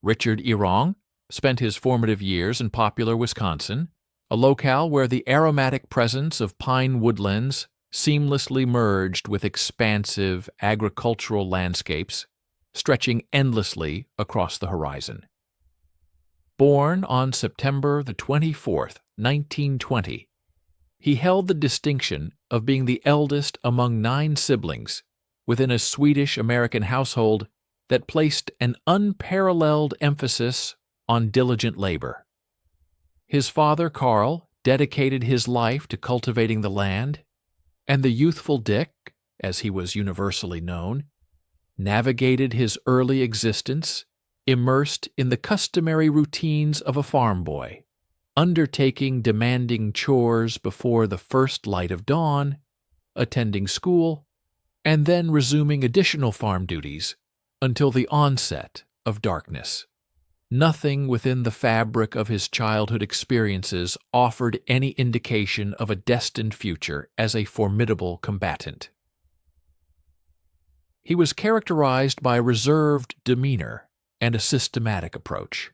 Richard Bong spent his formative years in popular Wisconsin, a locale where the aromatic presence of pine woodlands seamlessly merged with expansive agricultural landscapes stretching endlessly across the horizon. Born on September the 24th, 1920, he held the distinction of being the eldest among 9 siblings within a Swedish-American household that placed an unparalleled emphasis on diligent labor. His father, Carl, dedicated his life to cultivating the land, and the youthful Dick, as he was universally known, navigated his early existence immersed in the customary routines of a farm boy, undertaking demanding chores before the first light of dawn, attending school, and then resuming additional farm duties until the onset of darkness. Nothing within the fabric of his childhood experiences offered any indication of a destined future as a formidable combatant. He was characterized by reserved demeanor and a systematic approach,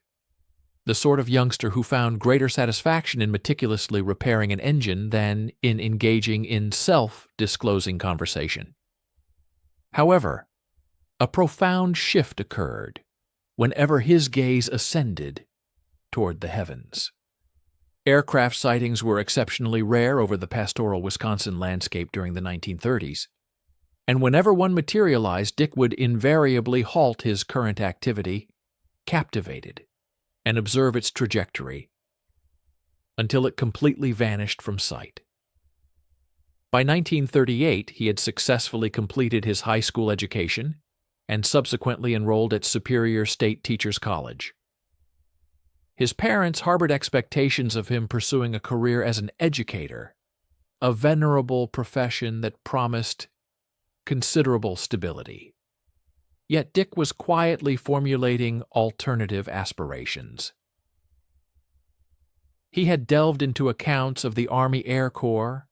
the sort of youngster who found greater satisfaction in meticulously repairing an engine than in engaging in self-disclosing conversation. However, a profound shift occurred whenever his gaze ascended toward the heavens. Aircraft sightings were exceptionally rare over the pastoral Wisconsin landscape during the 1930s, and whenever one materialized, Dick would invariably halt his current activity, captivated, and observe its trajectory until it completely vanished from sight. By 1938, he had successfully completed his high school education and subsequently enrolled at Superior State Teachers College. His parents harbored expectations of him pursuing a career as an educator, a venerable profession that promised considerable stability. Yet Dick was quietly formulating alternative aspirations. He had delved into accounts of the Army Air Corps,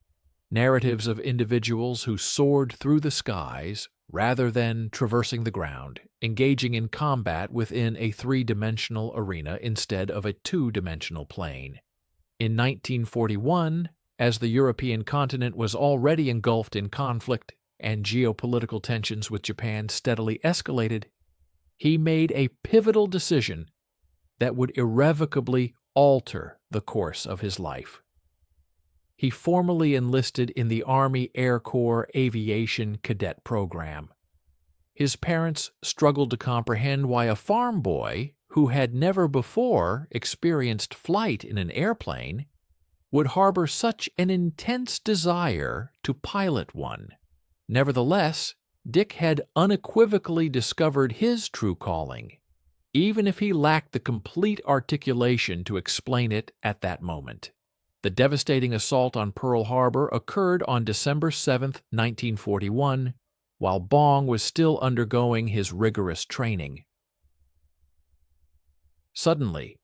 narratives of individuals who soared through the skies rather than traversing the ground, engaging in combat within a 3-dimensional arena instead of a 2-dimensional plane. In 1941, as the European continent was already engulfed in conflict and geopolitical tensions with Japan steadily escalated, he made a pivotal decision that would irrevocably alter the course of his life. He formally enlisted in the Army Air Corps Aviation Cadet Program. His parents struggled to comprehend why a farm boy who had never before experienced flight in an airplane would harbor such an intense desire to pilot one. Nevertheless, Dick had unequivocally discovered his true calling, even if he lacked the complete articulation to explain it at that moment. The devastating assault on Pearl Harbor occurred on December 7, 1941, while Bong was still undergoing his rigorous training. Suddenly,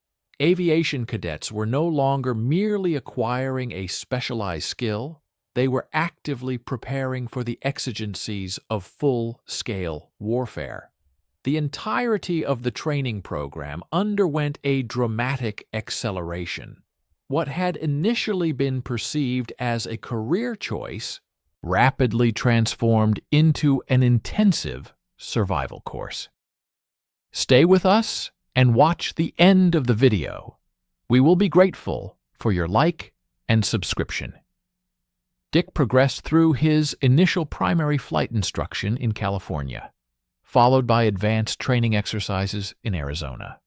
aviation cadets were no longer merely acquiring a specialized skill, they were actively preparing for the exigencies of full-scale warfare. The entirety of the training program underwent a dramatic acceleration. What had initially been perceived as a career choice rapidly transformed into an intensive survival course. Stay with us and watch the end of the video. We will be grateful for your like and subscription. Dick progressed through his initial primary flight instruction in California, followed by advanced training exercises in Arizona.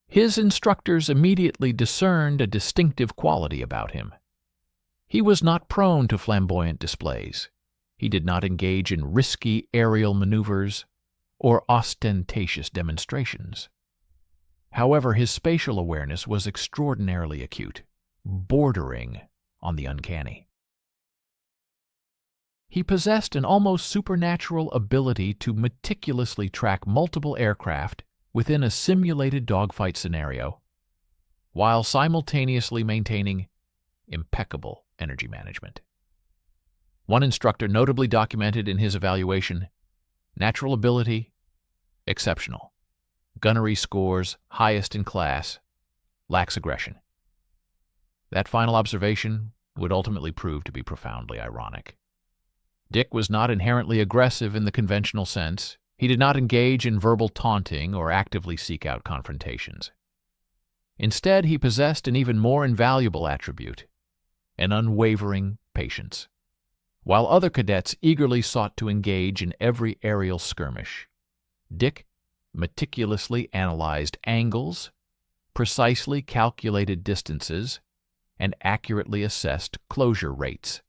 His instructors immediately discerned a distinctive quality about him. He was not prone to flamboyant displays. He did not engage in risky aerial maneuvers or ostentatious demonstrations. However, his spatial awareness was extraordinarily acute, bordering on the uncanny. He possessed an almost supernatural ability to meticulously track multiple aircraft within a simulated dogfight scenario, while simultaneously maintaining impeccable energy management. One instructor notably documented in his evaluation, natural ability, exceptional. gunnery scores highest in class, lacks aggression. That final observation would ultimately prove to be profoundly ironic. Dick was not inherently aggressive in the conventional sense. He did not engage in verbal taunting or actively seek out confrontations. Instead, he possessed an even more invaluable attribute, an unwavering patience. While other cadets eagerly sought to engage in every aerial skirmish, Dick meticulously analyzed angles, precisely calculated distances, and accurately assessed closure rates.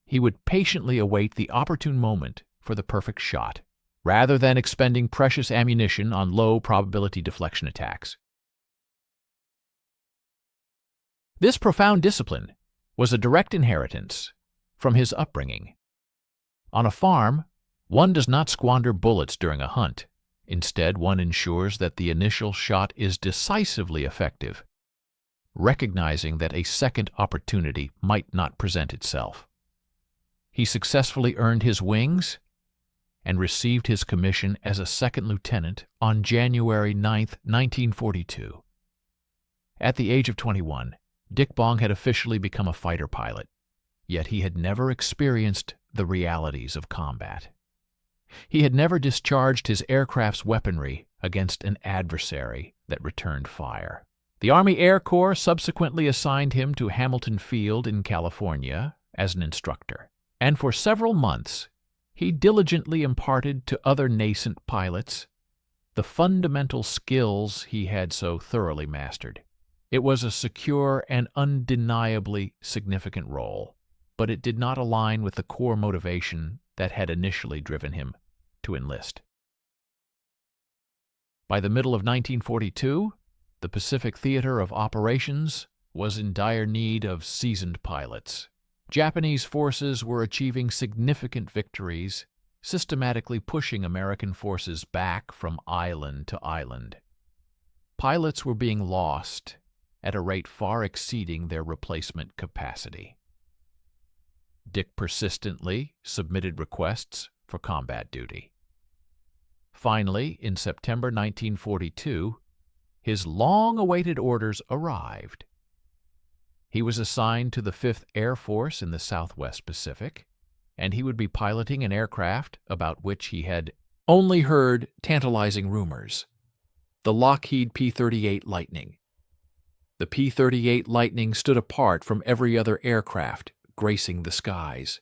He would patiently await the opportune moment for the perfect shot, rather than expending precious ammunition on low-probability deflection attacks. This profound discipline was a direct inheritance from his upbringing. On a farm, one does not squander bullets during a hunt. Instead, one ensures that the initial shot is decisively effective, recognizing that a second opportunity might not present itself. He successfully earned his wings and received his commission as a second lieutenant on January 9, 1942. At the age of 21, Dick Bong had officially become a fighter pilot, yet he had never experienced the realities of combat. He had never discharged his aircraft's weaponry against an adversary that returned fire. The Army Air Corps subsequently assigned him to Hamilton Field in California as an instructor, and for several months he diligently imparted to other nascent pilots the fundamental skills he had so thoroughly mastered. It was a secure and undeniably significant role, but it did not align with the core motivation that had initially driven him to enlist. By the middle of 1942, the Pacific Theater of Operations was in dire need of seasoned pilots. Japanese forces were achieving significant victories, systematically pushing American forces back from island to island. Pilots were being lost at a rate far exceeding their replacement capacity. Dick persistently submitted requests for combat duty. Finally, in September 1942, his long-awaited orders arrived. He was assigned to the 5th Air Force in the Southwest Pacific, and he would be piloting an aircraft about which he had only heard tantalizing rumors, the Lockheed P-38 Lightning. The P-38 Lightning stood apart from every other aircraft gracing the skies.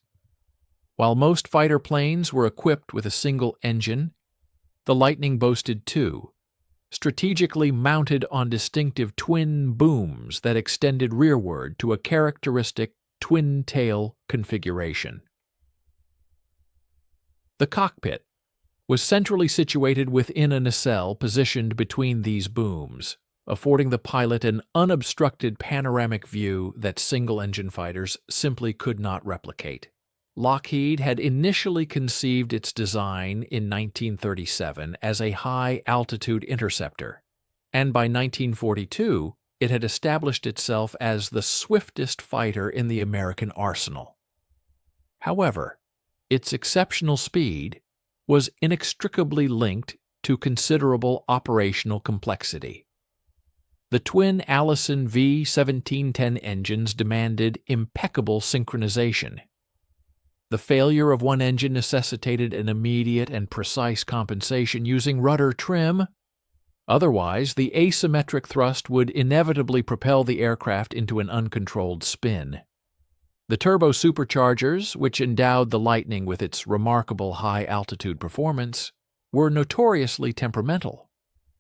While most fighter planes were equipped with a single engine, the Lightning boasted two, strategically mounted on distinctive twin booms that extended rearward to a characteristic twin-tail configuration. The cockpit was centrally situated within a nacelle positioned between these booms, affording the pilot an unobstructed panoramic view that single-engine fighters simply could not replicate. Lockheed had initially conceived its design in 1937 as a high-altitude interceptor, and by 1942 it had established itself as the swiftest fighter in the American arsenal. However, its exceptional speed was inextricably linked to considerable operational complexity. The twin Allison V-1710 engines demanded impeccable synchronization. The failure of one engine necessitated an immediate and precise compensation using rudder trim. Otherwise, the asymmetric thrust would inevitably propel the aircraft into an uncontrolled spin. The turbo superchargers, which endowed the Lightning with its remarkable high-altitude performance, were notoriously temperamental,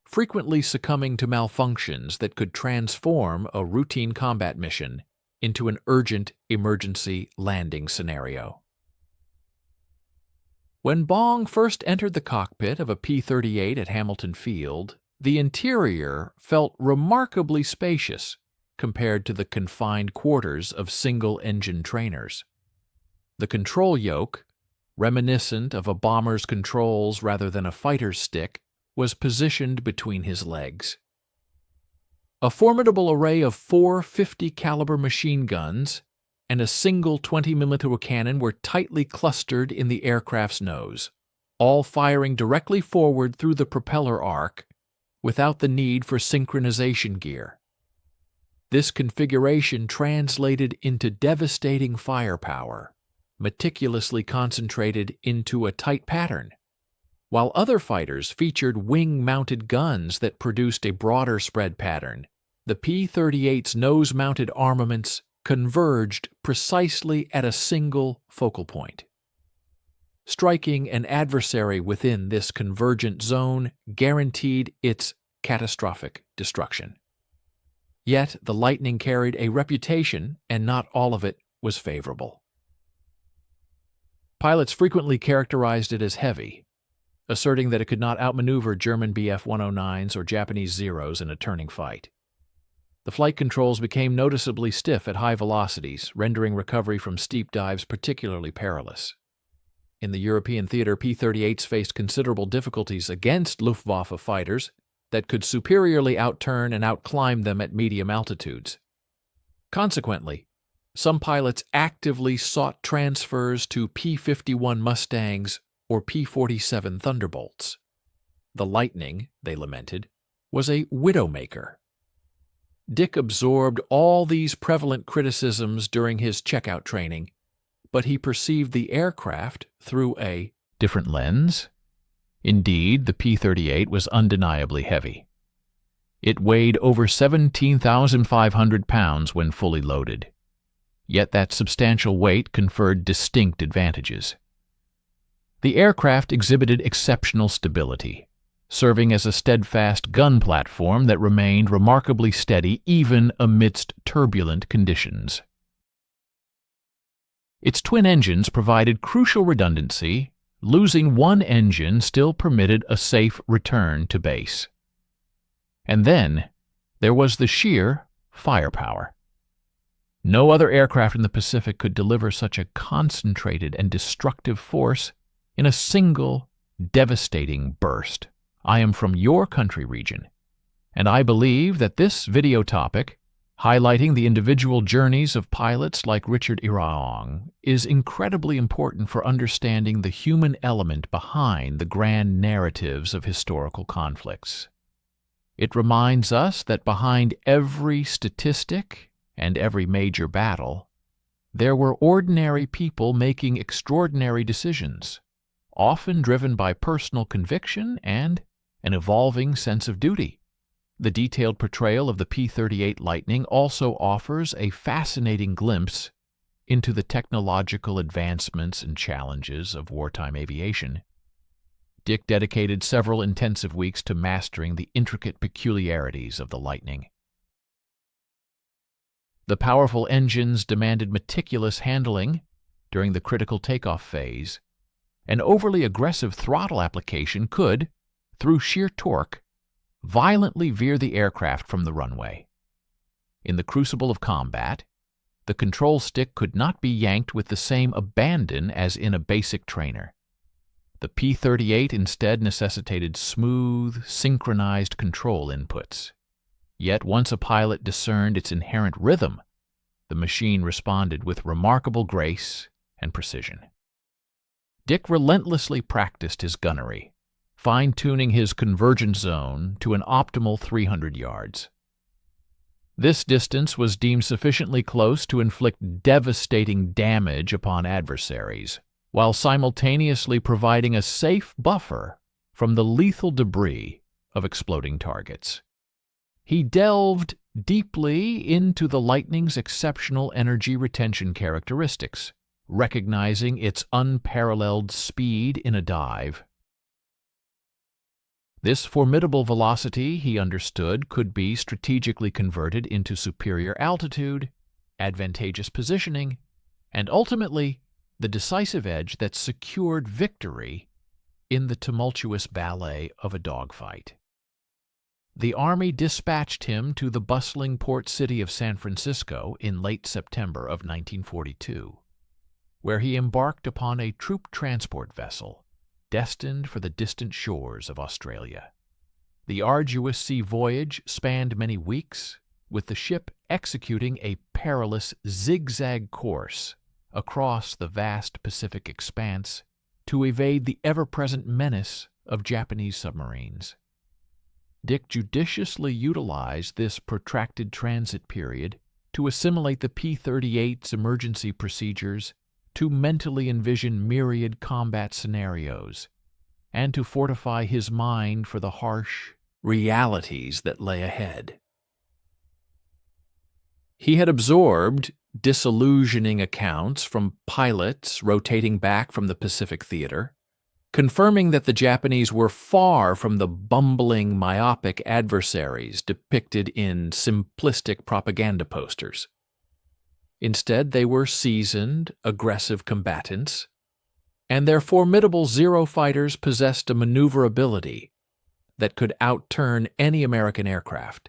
frequently succumbing to malfunctions that could transform a routine combat mission into an urgent emergency landing scenario. When Bong first entered the cockpit of a P-38 at Hamilton Field, the interior felt remarkably spacious compared to the confined quarters of single-engine trainers. The control yoke, reminiscent of a bomber's controls rather than a fighter's stick, was positioned between his legs. A formidable array of 4 50-caliber machine guns and a single 20mm cannon were tightly clustered in the aircraft's nose, all firing directly forward through the propeller arc without the need for synchronization gear. This configuration translated into devastating firepower, meticulously concentrated into a tight pattern. While other fighters featured wing-mounted guns that produced a broader spread pattern, the P-38's nose-mounted armaments converged precisely at a single focal point. Striking an adversary within this convergent zone guaranteed its catastrophic destruction. Yet the Lightning carried a reputation, and not all of it was favorable. Pilots frequently characterized it as heavy, asserting that it could not outmaneuver German Bf-109s or Japanese Zeros in a turning fight. The flight controls became noticeably stiff at high velocities, rendering recovery from steep dives particularly perilous. In the European theater, P-38s faced considerable difficulties against Luftwaffe fighters that could superiorly outturn and outclimb them at medium altitudes. Consequently, some pilots actively sought transfers to P-51 Mustangs or P-47 Thunderbolts. The Lightning, they lamented, was a widowmaker. Dick absorbed all these prevalent criticisms during his checkout training, but he perceived the aircraft through a different lens. Indeed, the P-38 was undeniably heavy. It weighed over 17,500 pounds when fully loaded. Yet that substantial weight conferred distinct advantages. The aircraft exhibited exceptional stability, serving as a steadfast gun platform that remained remarkably steady even amidst turbulent conditions. Its twin engines provided crucial redundancy. Losing one engine still permitted a safe return to base. And then there was the sheer firepower. No other aircraft in the Pacific could deliver such a concentrated and destructive force in a single, devastating burst. I am from your country region, and I believe that this video topic, highlighting the individual journeys of pilots like Richard Bong, is incredibly important for understanding the human element behind the grand narratives of historical conflicts. It reminds us that behind every statistic and every major battle, there were ordinary people making extraordinary decisions, often driven by personal conviction and an evolving sense of duty. The detailed portrayal of the P-38 Lightning also offers a fascinating glimpse into the technological advancements and challenges of wartime aviation. Dick dedicated several intensive weeks to mastering the intricate peculiarities of the Lightning. The powerful engines demanded meticulous handling during the critical takeoff phase. An overly aggressive throttle application could, through sheer torque, violently veer the aircraft from the runway. In the crucible of combat, the control stick could not be yanked with the same abandon as in a basic trainer. The P-38 instead necessitated smooth, synchronized control inputs. Yet once a pilot discerned its inherent rhythm, the machine responded with remarkable grace and precision. Dick relentlessly practiced his gunnery, fine-tuning his convergence zone to an optimal 300 yards. This distance was deemed sufficiently close to inflict devastating damage upon adversaries, while simultaneously providing a safe buffer from the lethal debris of exploding targets. He delved deeply into the Lightning's exceptional energy retention characteristics, recognizing its unparalleled speed in a dive. This formidable velocity, he understood, could be strategically converted into superior altitude, advantageous positioning, and ultimately the decisive edge that secured victory in the tumultuous ballet of a dogfight. The Army dispatched him to the bustling port city of San Francisco in late September of 1942, where he embarked upon a troop transport vessel destined for the distant shores of Australia. The arduous sea voyage spanned many weeks, with the ship executing a perilous zigzag course across the vast Pacific expanse to evade the ever-present menace of Japanese submarines. Dick judiciously utilized this protracted transit period to assimilate the P-38's emergency procedures, to mentally envision myriad combat scenarios, and to fortify his mind for the harsh realities that lay ahead. He had absorbed disillusioning accounts from pilots rotating back from the Pacific Theater, confirming that the Japanese were far from the bumbling, myopic adversaries depicted in simplistic propaganda posters. Instead, they were seasoned, aggressive combatants, and their formidable Zero fighters possessed a maneuverability that could outturn any American aircraft.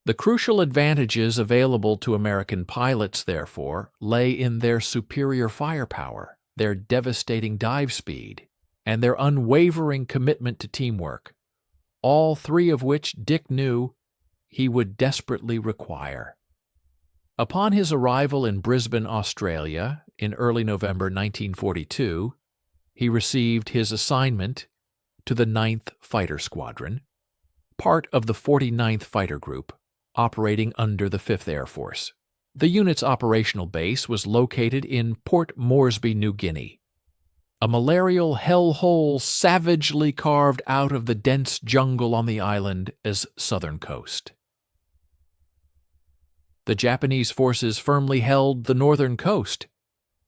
The crucial advantages available to American pilots, therefore, lay in their superior firepower, their devastating dive speed, and their unwavering commitment to teamwork, all three of which Dick knew he would desperately require. Upon his arrival in Brisbane, Australia, in early November 1942, he received his assignment to the 9th Fighter Squadron, part of the 49th Fighter Group, operating under the 5th Air Force. The unit's operational base was located in Port Moresby, New Guinea, a malarial hellhole savagely carved out of the dense jungle on the island as southern coast. The Japanese forces firmly held the northern coast,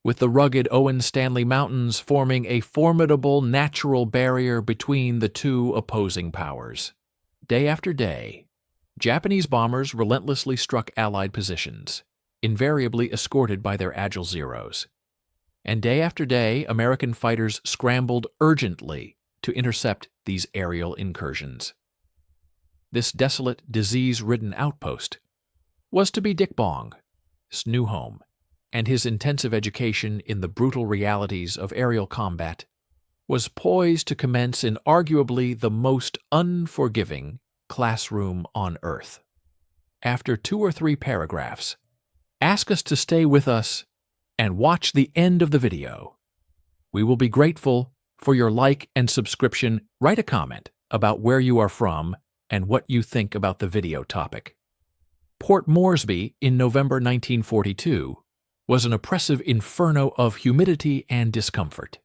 with the rugged Owen Stanley Mountains forming a formidable natural barrier between the two opposing powers. Day after day, Japanese bombers relentlessly struck Allied positions, invariably escorted by their agile Zeros. And day after day, American fighters scrambled urgently to intercept these aerial incursions. This desolate, disease-ridden outpost was to be Dick Bong's new home, and his intensive education in the brutal realities of aerial combat was poised to commence in arguably the most unforgiving classroom on Earth. After 2 or 3 paragraphs, ask us to stay with us and watch the end of the video. We will be grateful for your like and subscription. Write a comment about where you are from and what you think about the video topic. Port Moresby in November 1942 was an oppressive inferno of humidity and discomfort.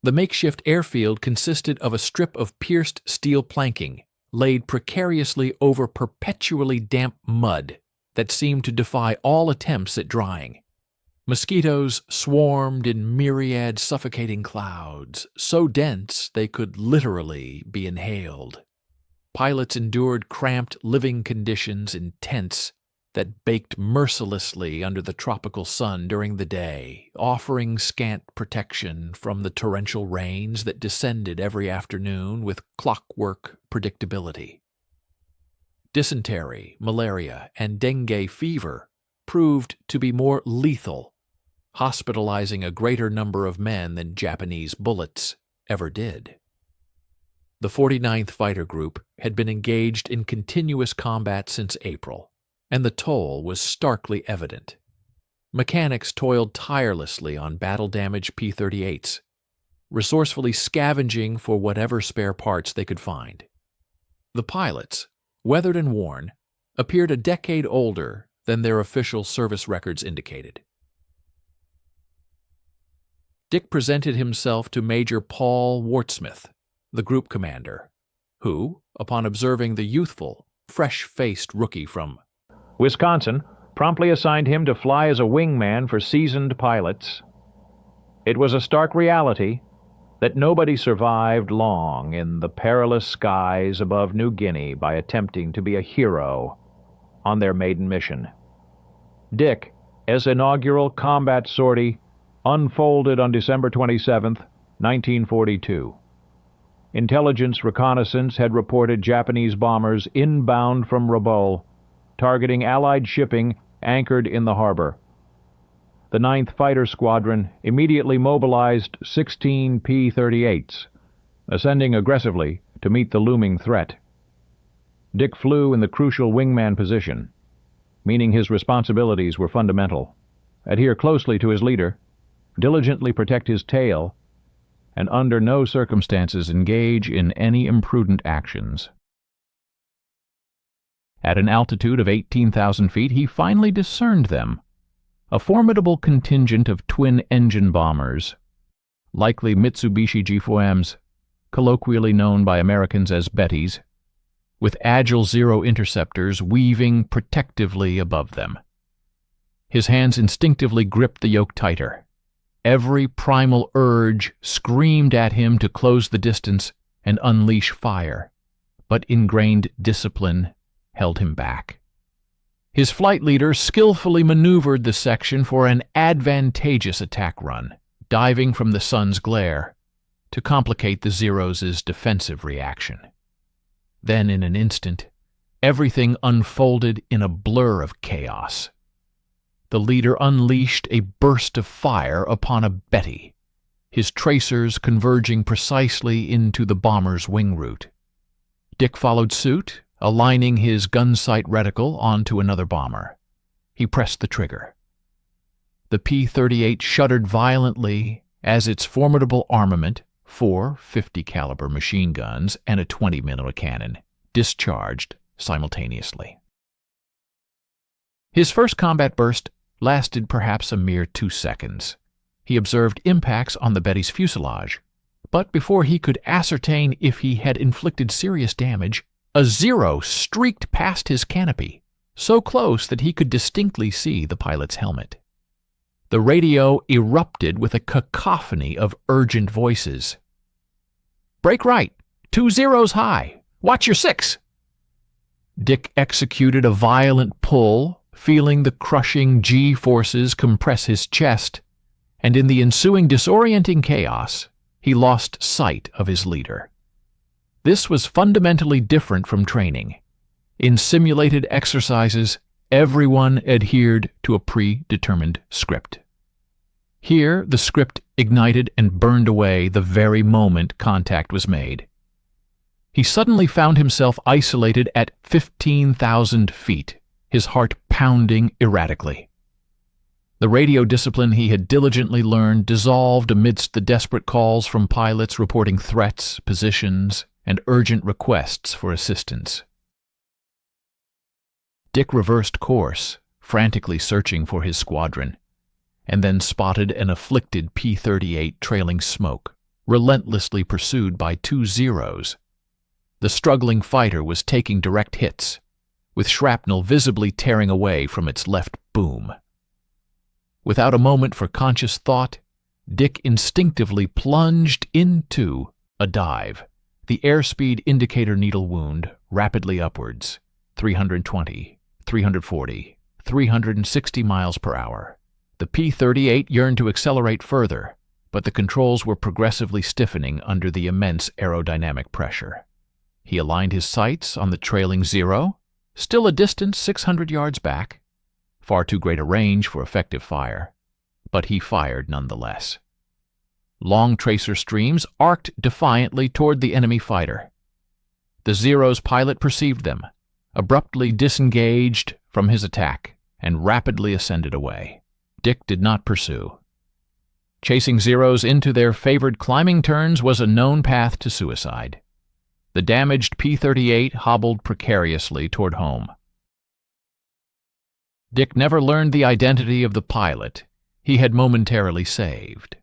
The makeshift airfield consisted of a strip of pierced steel planking laid precariously over perpetually damp mud that seemed to defy all attempts at drying. Mosquitoes swarmed in myriad suffocating clouds, so dense they could literally be inhaled. Pilots endured cramped living conditions in tents that baked mercilessly under the tropical sun during the day, offering scant protection from the torrential rains that descended every afternoon with clockwork predictability. Dysentery, malaria, and dengue fever proved to be more lethal, hospitalizing a greater number of men than Japanese bullets ever did. The 49th Fighter Group had been engaged in continuous combat since April, and the toll was starkly evident. Mechanics toiled tirelessly on battle-damaged P-38s, resourcefully scavenging for whatever spare parts they could find. The pilots, weathered and worn, appeared a decade older than their official service records indicated. Dick presented himself to Major Paul Wartsmith, the group commander, who, upon observing the youthful, fresh-faced rookie from Wisconsin, promptly assigned him to fly as a wingman for seasoned pilots. It was a stark reality that nobody survived long in the perilous skies above New Guinea by attempting to be a hero on their maiden mission. Dick, as inaugural combat sortie, unfolded on December 27, 1942. Intelligence reconnaissance had reported Japanese bombers inbound from Rabaul, targeting Allied shipping anchored in the harbor. The 9th Fighter Squadron immediately mobilized 16 P-38s, ascending aggressively to meet the looming threat. Dick flew in the crucial wingman position, meaning his responsibilities were fundamental: adhere closely to his leader, diligently protect his tail, and under no circumstances engage in any imprudent actions. At an altitude of 18,000 feet, he finally discerned them, a formidable contingent of twin-engine bombers, likely Mitsubishi GFOMs, colloquially known by Americans as Bettys, with agile Zero interceptors weaving protectively above them. His hands instinctively gripped the yoke tighter. Every primal urge screamed at him to close the distance and unleash fire, but ingrained discipline held him back. His flight leader skillfully maneuvered the section for an advantageous attack run, diving from the sun's glare, to complicate the Zeros' defensive reaction. Then, in an instant, everything unfolded in a blur of chaos. The leader unleashed a burst of fire upon a Betty, his tracers converging precisely into the bomber's wing route. Dick followed suit, aligning his gun sight reticle onto another bomber. He pressed the trigger. The P-38 shuddered violently as its formidable armament, 4 50-caliber machine guns and a 20mm cannon, discharged simultaneously. His first combat burst lasted perhaps a mere 2 seconds. He observed impacts on the Betty's fuselage, but before he could ascertain if he had inflicted serious damage, a Zero streaked past his canopy, so close that he could distinctly see the pilot's helmet. The radio erupted with a cacophony of urgent voices. "Brake right! 2 Zeros high! Watch your 6!" Dick executed a violent pull, feeling the crushing G-forces compress his chest, and in the ensuing disorienting chaos, he lost sight of his leader. This was fundamentally different from training. In simulated exercises, everyone adhered to a predetermined script. Here, the script ignited and burned away the very moment contact was made. He suddenly found himself isolated at 15,000 feet, his heart pounding erratically. The radio discipline he had diligently learned dissolved amidst the desperate calls from pilots reporting threats, positions, and urgent requests for assistance. Dick reversed course, frantically searching for his squadron, and then spotted an afflicted P-38 trailing smoke, relentlessly pursued by 2 Zeros. The struggling fighter was taking direct hits, with shrapnel visibly tearing away from its left boom. Without a moment for conscious thought, Dick instinctively plunged into a dive, the airspeed indicator needle wound rapidly upwards, 320, 340, 360 miles per hour. The P-38 yearned to accelerate further, but the controls were progressively stiffening under the immense aerodynamic pressure. He aligned his sights on the trailing Zero, still a distant 600 yards back, far too great a range for effective fire, but he fired nonetheless. Long tracer streams arced defiantly toward the enemy fighter. The Zero's pilot perceived them, abruptly disengaged from his attack, and rapidly ascended away. Dick did not pursue. Chasing Zeros into their favored climbing turns was a known path to suicide. The damaged P-38 hobbled precariously toward home. Dick never learned the identity of the pilot he had momentarily saved.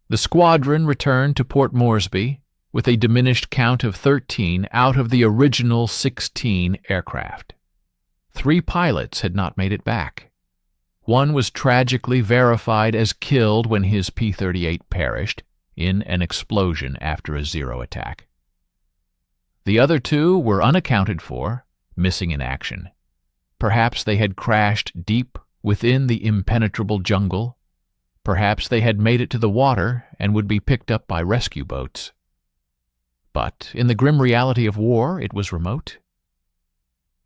The squadron returned to Port Moresby with a diminished count of 13 out of the original 16 aircraft. 3 pilots had not made it back. One was tragically verified as killed when his P-38 perished in an explosion after a Zero attack. The other 2 were unaccounted for, missing in action. Perhaps they had crashed deep within the impenetrable jungle. Perhaps they had made it to the water and would be picked up by rescue boats. But in the grim reality of war, it was remote.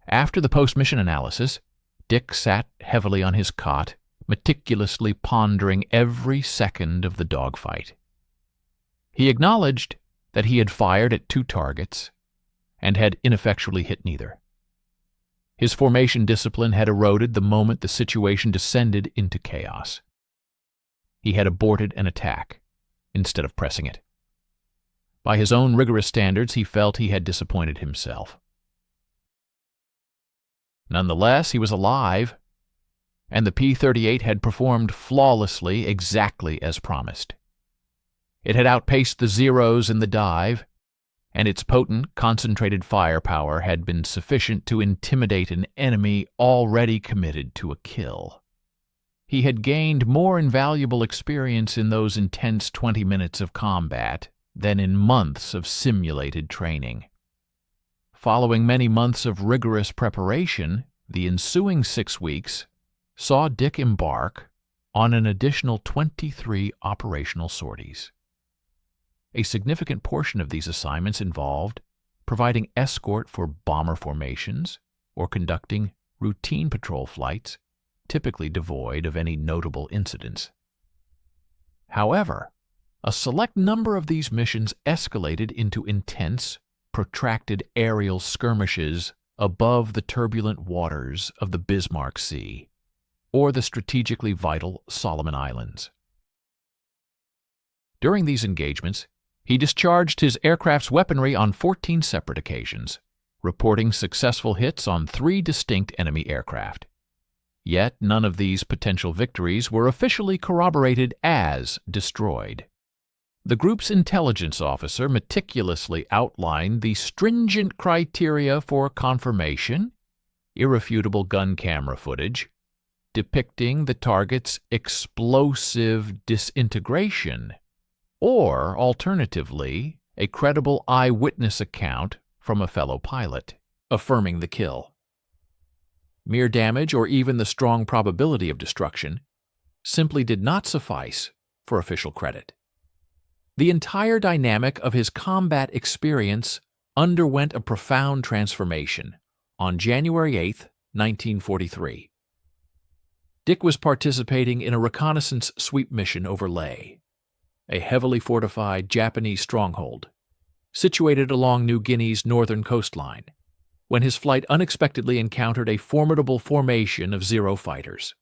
After the post-mission analysis, Dick sat heavily on his cot, meticulously pondering every second of the dogfight. He acknowledged that he had fired at 2 targets and had ineffectually hit neither. His formation discipline had eroded the moment the situation descended into chaos. He had aborted an attack, instead of pressing it. By his own rigorous standards, he felt he had disappointed himself. Nonetheless, he was alive, and the P-38 had performed flawlessly, exactly as promised. It had outpaced the Zeros in the dive, and its potent, concentrated firepower had been sufficient to intimidate an enemy already committed to a kill. He had gained more invaluable experience in those intense 20 minutes of combat than in months of simulated training. Following many months of rigorous preparation, the ensuing 6 weeks saw Dick embark on an additional 23 operational sorties. A significant portion of these assignments involved providing escort for bomber formations or conducting routine patrol flights, typically devoid of any notable incidents. However, a select number of these missions escalated into intense, protracted aerial skirmishes above the turbulent waters of the Bismarck Sea or the strategically vital Solomon Islands. During these engagements, he discharged his aircraft's weaponry on 14 separate occasions, reporting successful hits on 3 distinct enemy aircraft. Yet none of these potential victories were officially corroborated as destroyed. The group's intelligence officer meticulously outlined the stringent criteria for confirmation, irrefutable gun camera footage, depicting the target's explosive disintegration, or, alternatively, a credible eyewitness account from a fellow pilot, affirming the kill. Mere damage, or even the strong probability of destruction, simply did not suffice for official credit. The entire dynamic of his combat experience underwent a profound transformation on January 8, 1943. Dick was participating in a reconnaissance sweep mission over Leh, a heavily fortified Japanese stronghold, situated along New Guinea's northern coastline, when his flight unexpectedly encountered a formidable formation of Zero fighters.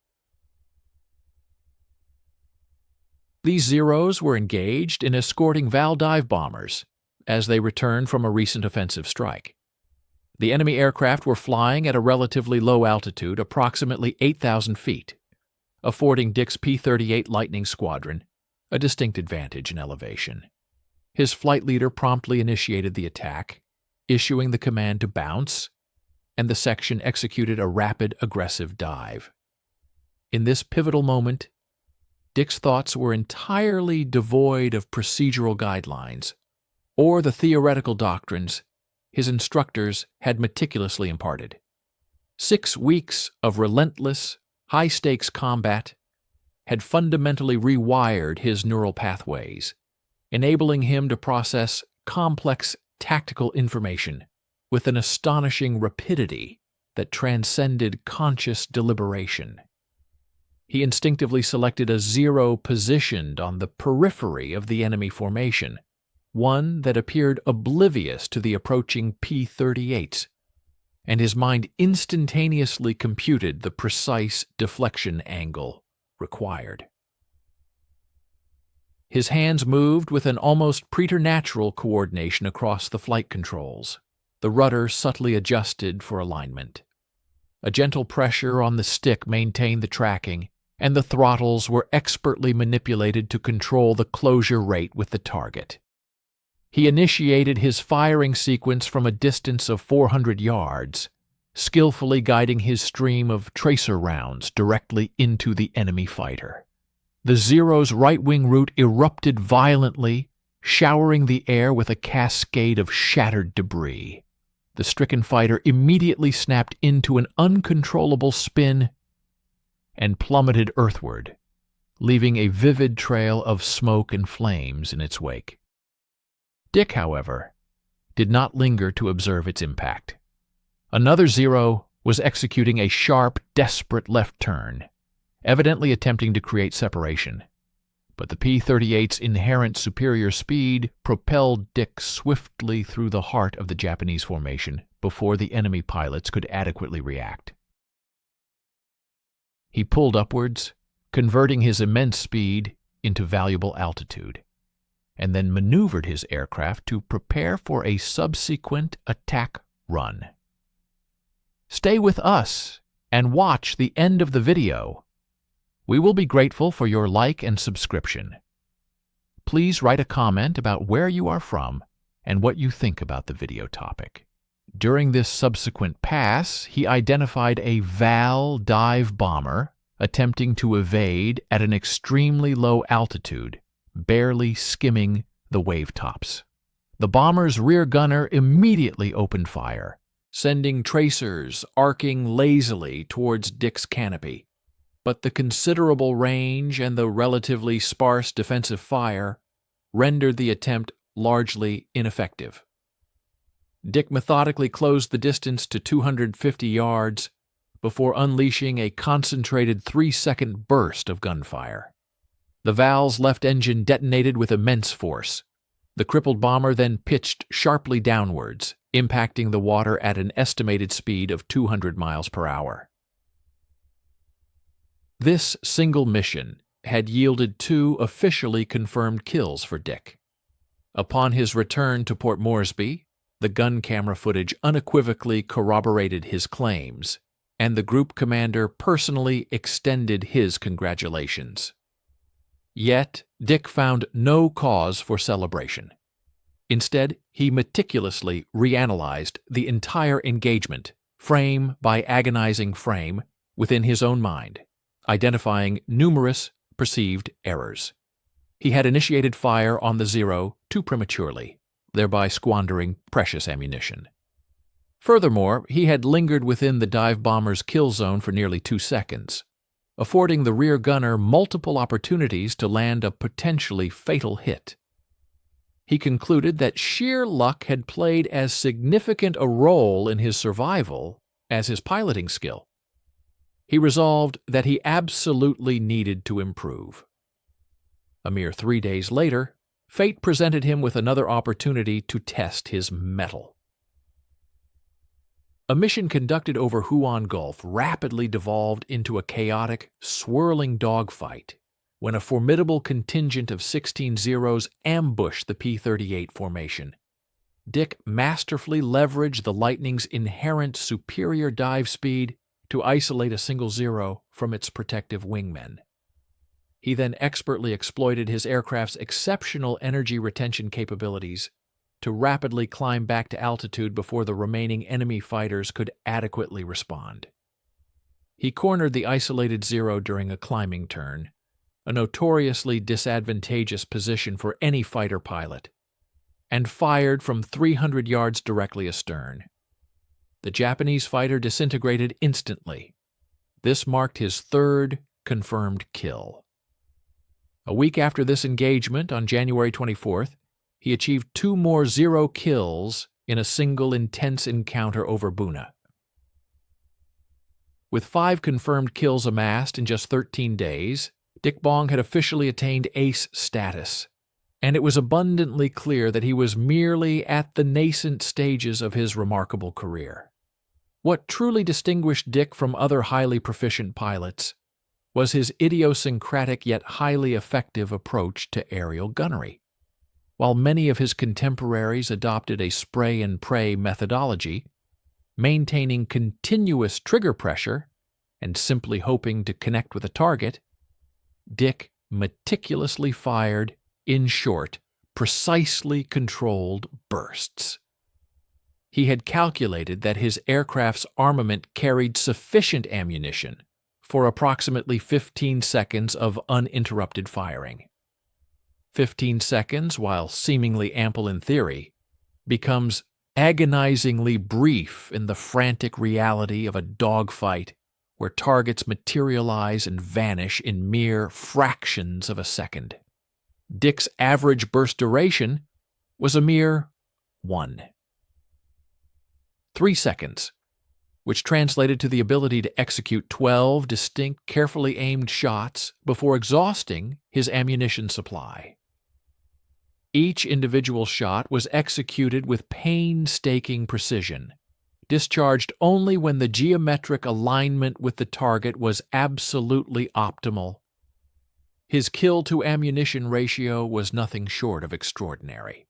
These Zeros were engaged in escorting Val dive bombers as they returned from a recent offensive strike. The enemy aircraft were flying at a relatively low altitude, approximately 8,000 feet, affording Dick's P-38 Lightning Squadron a distinct advantage in elevation. His flight leader promptly initiated the attack, issuing the command to bounce, and the section executed a rapid, aggressive dive. In this pivotal moment, Dick's thoughts were entirely devoid of procedural guidelines or the theoretical doctrines his instructors had meticulously imparted. 6 weeks of relentless, high-stakes combat had fundamentally rewired his neural pathways, enabling him to process complex tactical information with an astonishing rapidity that transcended conscious deliberation. He instinctively selected a Zero positioned on the periphery of the enemy formation, one that appeared oblivious to the approaching P-38s, and his mind instantaneously computed the precise deflection angle required. His hands moved with an almost preternatural coordination across the flight controls, the rudder subtly adjusted for alignment. A gentle pressure on the stick maintained the tracking, and the throttles were expertly manipulated to control the closure rate with the target. He initiated his firing sequence from a distance of 400 yards, skillfully guiding his stream of tracer rounds directly into the enemy fighter. The Zero's right-wing root erupted violently, showering the air with a cascade of shattered debris. The stricken fighter immediately snapped into an uncontrollable spin and plummeted earthward, leaving a vivid trail of smoke and flames in its wake. Dick, however, did not linger to observe its impact. Another Zero was executing a sharp, desperate left turn, evidently attempting to create separation. But the P-38's inherent superior speed propelled Dick swiftly through the heart of the Japanese formation before the enemy pilots could adequately react. He pulled upwards, converting his immense speed into valuable altitude. and then maneuvered his aircraft to prepare for a subsequent attack run. Stay with us and watch the end of the video. We will be grateful for your like and subscription. Please write a comment about where you are from and what you think about the video topic. During this subsequent pass, he identified a VAL dive bomber attempting to evade at an extremely low altitude, barely skimming the wave tops. The bomber's rear gunner immediately opened fire, sending tracers arcing lazily towards Dick's canopy. But the considerable range and the relatively sparse defensive fire rendered the attempt largely ineffective. Dick methodically closed the distance to 250 yards before unleashing a concentrated 3-second burst of gunfire. The VAL's left engine detonated with immense force. The crippled bomber then pitched sharply downwards, impacting the water at an estimated speed of 200 miles per hour. This single mission had yielded 2 officially confirmed kills for Dick. Upon his return to Port Moresby, the gun camera footage unequivocally corroborated his claims, and the group commander personally extended his congratulations. Yet, Dick found no cause for celebration. Instead, he meticulously reanalyzed the entire engagement, frame by agonizing frame, within his own mind, identifying numerous perceived errors. He had initiated fire on the Zero too prematurely, thereby squandering precious ammunition. Furthermore, he had lingered within the dive bomber's kill zone for nearly 2 seconds, affording the rear gunner multiple opportunities to land a potentially fatal hit. He concluded that sheer luck had played as significant a role in his survival as his piloting skill. He resolved that he absolutely needed to improve. A mere 3 days later, fate presented him with another opportunity to test his mettle. A mission conducted over Huon Gulf rapidly devolved into a chaotic, swirling dogfight when a formidable contingent of 16 Zeros ambushed the P-38 formation. Dick masterfully leveraged the Lightning's inherent superior dive speed to isolate a single Zero from its protective wingmen. He then expertly exploited his aircraft's exceptional energy retention capabilities to rapidly climb back to altitude before the remaining enemy fighters could adequately respond. He cornered the isolated Zero during a climbing turn, a notoriously disadvantageous position for any fighter pilot, and fired from 300 yards directly astern. The Japanese fighter disintegrated instantly. This marked his 3rd confirmed kill. A week after this engagement, on January 24th, he achieved 2 more Zero kills in a single intense encounter over Buna. With 5 confirmed kills amassed in just 13 days, Dick Bong had officially attained ace status, and it was abundantly clear that he was merely at the nascent stages of his remarkable career. What truly distinguished Dick from other highly proficient pilots was his idiosyncratic yet highly effective approach to aerial gunnery. While many of his contemporaries adopted a spray-and-pray methodology, maintaining continuous trigger pressure and simply hoping to connect with a target, Dick meticulously fired, in short, precisely controlled bursts. He had calculated that his aircraft's armament carried sufficient ammunition for approximately 15 seconds of uninterrupted firing. 15 seconds, while seemingly ample in theory, becomes agonizingly brief in the frantic reality of a dogfight where targets materialize and vanish in mere fractions of a second. Dick's average burst duration was a mere 3 seconds, which translated to the ability to execute 12 distinct, carefully aimed shots before exhausting his ammunition supply. Each individual shot was executed with painstaking precision, discharged only when the geometric alignment with the target was absolutely optimal. His kill-to-ammunition ratio was nothing short of extraordinary.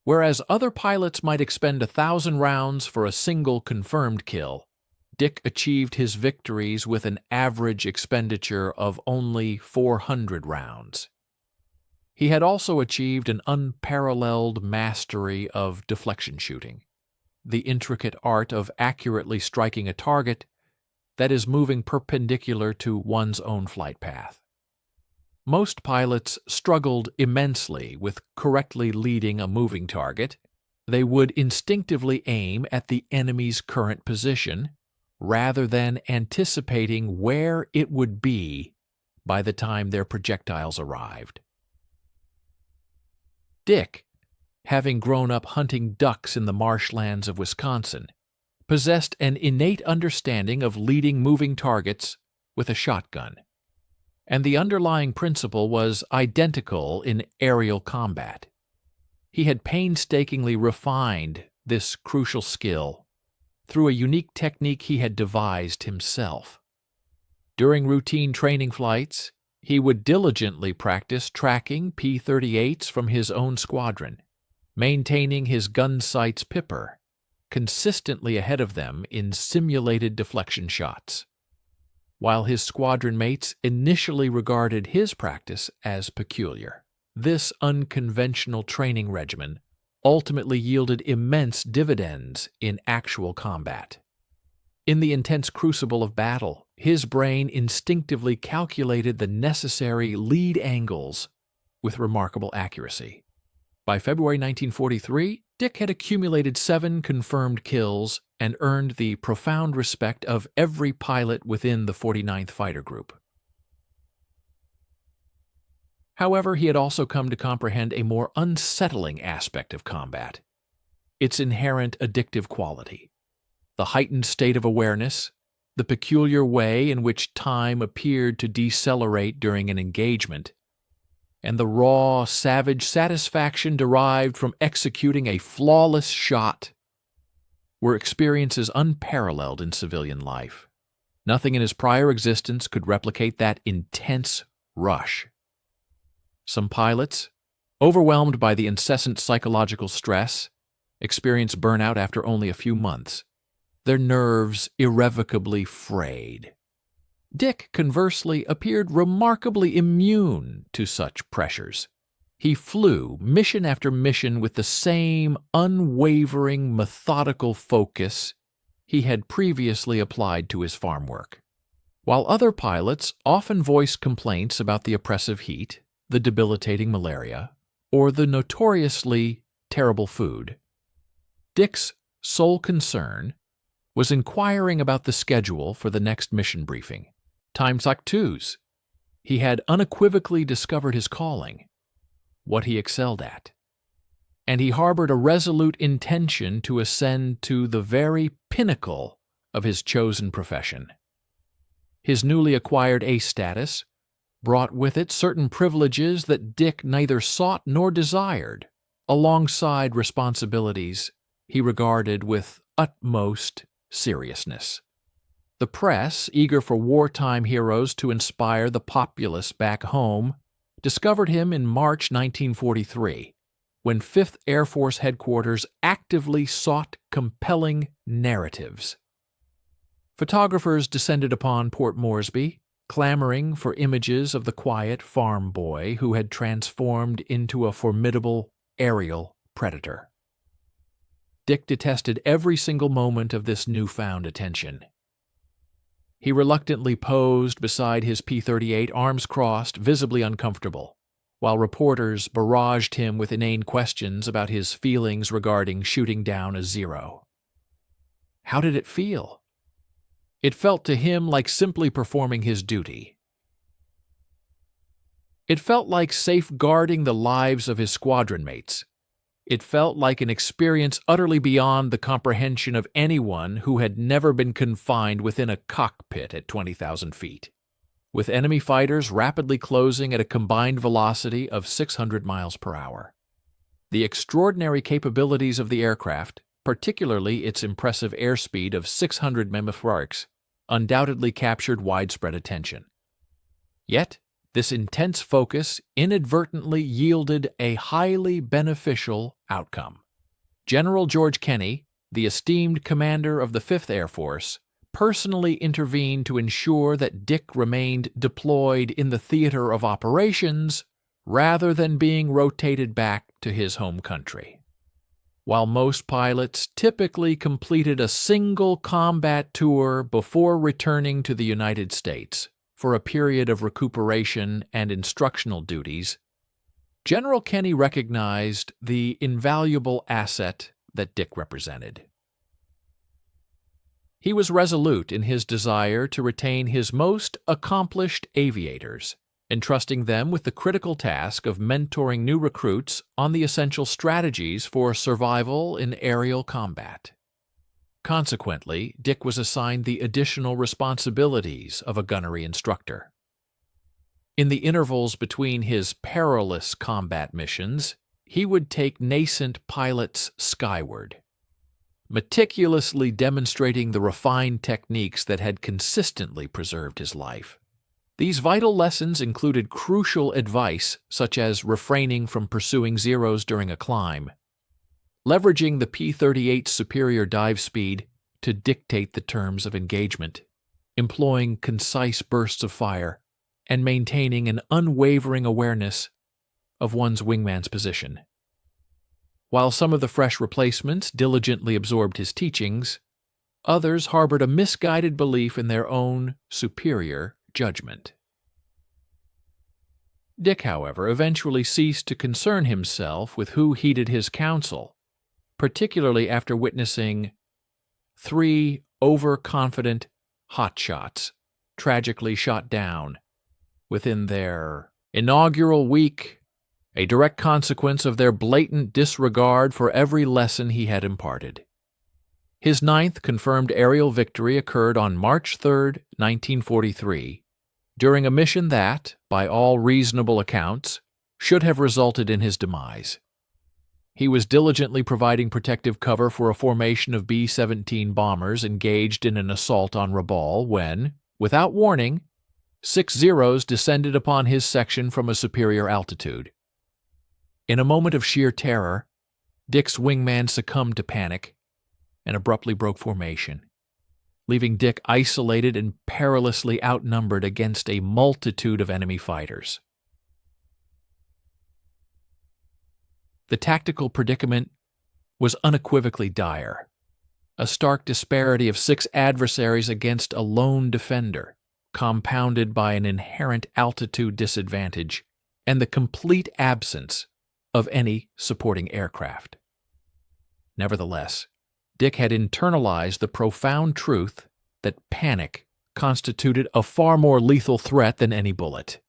Whereas other pilots might expend 1,000 rounds for a single confirmed kill, Dick achieved his victories with an average expenditure of only 400 rounds. He had also achieved an unparalleled mastery of deflection shooting, the intricate art of accurately striking a target that is moving perpendicular to one's own flight path. Most pilots struggled immensely with correctly leading a moving target. They would instinctively aim at the enemy's current position rather than anticipating where it would be by the time their projectiles arrived. Dick, having grown up hunting ducks in the marshlands of Wisconsin, possessed an innate understanding of leading moving targets with a shotgun, and the underlying principle was identical in aerial combat. He had painstakingly refined this crucial skill through a unique technique he had devised himself. During routine training flights, he would diligently practice tracking P-38s from his own squadron, maintaining his gun sight's pipper consistently ahead of them in simulated deflection shots. While his squadron mates initially regarded his practice as peculiar, this unconventional training regimen ultimately yielded immense dividends in actual combat. In the intense crucible of battle, his brain instinctively calculated the necessary lead angles with remarkable accuracy. By February 1943, Dick had accumulated 7 confirmed kills and earned the profound respect of every pilot within the 49th Fighter Group. However, he had also come to comprehend a more unsettling aspect of combat, its inherent addictive quality, the heightened state of awareness, the peculiar way in which time appeared to decelerate during an engagement, and the raw, savage satisfaction derived from executing a flawless shot were experiences unparalleled in civilian life. Nothing in his prior existence could replicate that intense rush. Some pilots, overwhelmed by the incessant psychological stress, experience burnout after only a few months, their nerves irrevocably frayed. Dick, conversely, appeared remarkably immune to such pressures. He flew mission after mission with the same unwavering, methodical focus he had previously applied to his farm work. While other pilots often voiced complaints about the oppressive heat, the debilitating malaria, or the notoriously terrible food, Dick's sole concern was inquiring about the schedule for the next mission briefing. Times like twos. He had unequivocally discovered his calling, what he excelled at, and he harbored a resolute intention to ascend to the very pinnacle of his chosen profession. His newly acquired ace status brought with it certain privileges that Dick neither sought nor desired, alongside responsibilities he regarded with utmost seriousness. The press, eager for wartime heroes to inspire the populace back home, discovered him in March 1943, when 5th Air Force Headquarters actively sought compelling narratives. Photographers descended upon Port Moresby, clamoring for images of the quiet farm boy who had transformed into a formidable aerial predator. Dick detested every single moment of this newfound attention. He reluctantly posed beside his P-38, arms crossed, visibly uncomfortable, while reporters barraged him with inane questions about his feelings regarding shooting down a Zero. How did it feel? It felt to him like simply performing his duty. It felt like safeguarding the lives of his squadron mates. It felt like an experience utterly beyond the comprehension of anyone who had never been confined within a cockpit at 20,000 feet, with enemy fighters rapidly closing at a combined velocity of 600 miles per hour. The extraordinary capabilities of the aircraft, particularly its impressive airspeed of 600 mph, undoubtedly captured widespread attention. Yet, This intense focus inadvertently yielded a highly beneficial outcome. General George Kenney, the esteemed commander of the 5th Air Force, personally intervened to ensure that Dick remained deployed in the theater of operations rather than being rotated back to his home country. While most pilots typically completed a single combat tour before returning to the United States for a period of recuperation and instructional duties, General Kenney recognized the invaluable asset that Dick represented. He was resolute in his desire to retain his most accomplished aviators, entrusting them with the critical task of mentoring new recruits on the essential strategies for survival in aerial combat. Consequently, Dick was assigned the additional responsibilities of a gunnery instructor. In the intervals between his perilous combat missions, he would take nascent pilots skyward, meticulously demonstrating the refined techniques that had consistently preserved his life. These vital lessons included crucial advice such as refraining from pursuing zeros during a climb, leveraging the P-38's superior dive speed to dictate the terms of engagement, employing concise bursts of fire, and maintaining an unwavering awareness of one's wingman's position. While some of the fresh replacements diligently absorbed his teachings, others harbored a misguided belief in their own superior judgment. Dick, however, eventually ceased to concern himself with who heeded his counsel, particularly after witnessing 3 overconfident hotshots tragically shot down within their inaugural week, a direct consequence of their blatant disregard for every lesson he had imparted. His 9th confirmed aerial victory occurred on March 3, 1943, during a mission that, by all reasonable accounts, should have resulted in his demise. He was diligently providing protective cover for a formation of B-17 bombers engaged in an assault on Rabaul when, without warning, 6 Zeros descended upon his section from a superior altitude. In a moment of sheer terror, Dick's wingman succumbed to panic and abruptly broke formation, leaving Dick isolated and perilously outnumbered against a multitude of enemy fighters. The tactical predicament was unequivocally dire, a stark disparity of 6 adversaries against a lone defender, compounded by an inherent altitude disadvantage and the complete absence of any supporting aircraft. Nevertheless, Dick had internalized the profound truth that panic constituted a far more lethal threat than any bullet.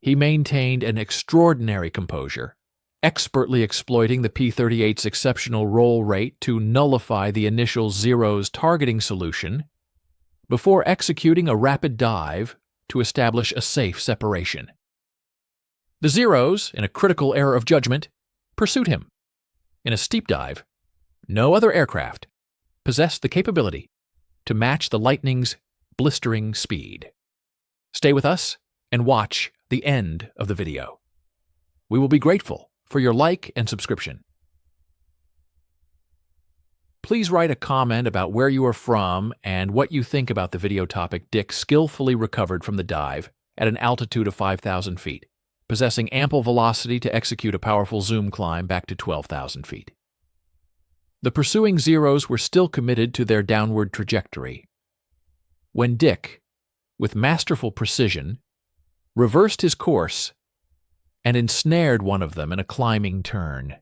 He maintained an extraordinary composure, expertly exploiting the P-38's exceptional roll rate to nullify the initial Zero's targeting solution before executing a rapid dive to establish a safe separation. The Zeros, in a critical error of judgment, pursued him. In a steep dive, no other aircraft possessed the capability to match the Lightning's blistering speed. Stay with us and watch the end of the video. We will be grateful for your like and subscription. Please write a comment about where you are from and what you think about the video topic Dick skillfully recovered from the dive at an altitude of 5,000 feet, possessing ample velocity to execute a powerful zoom climb back to 12,000 feet. The pursuing Zeros were still committed to their downward trajectory when Dick, with masterful precision, reversed his course and ensnared one of them in a climbing turn.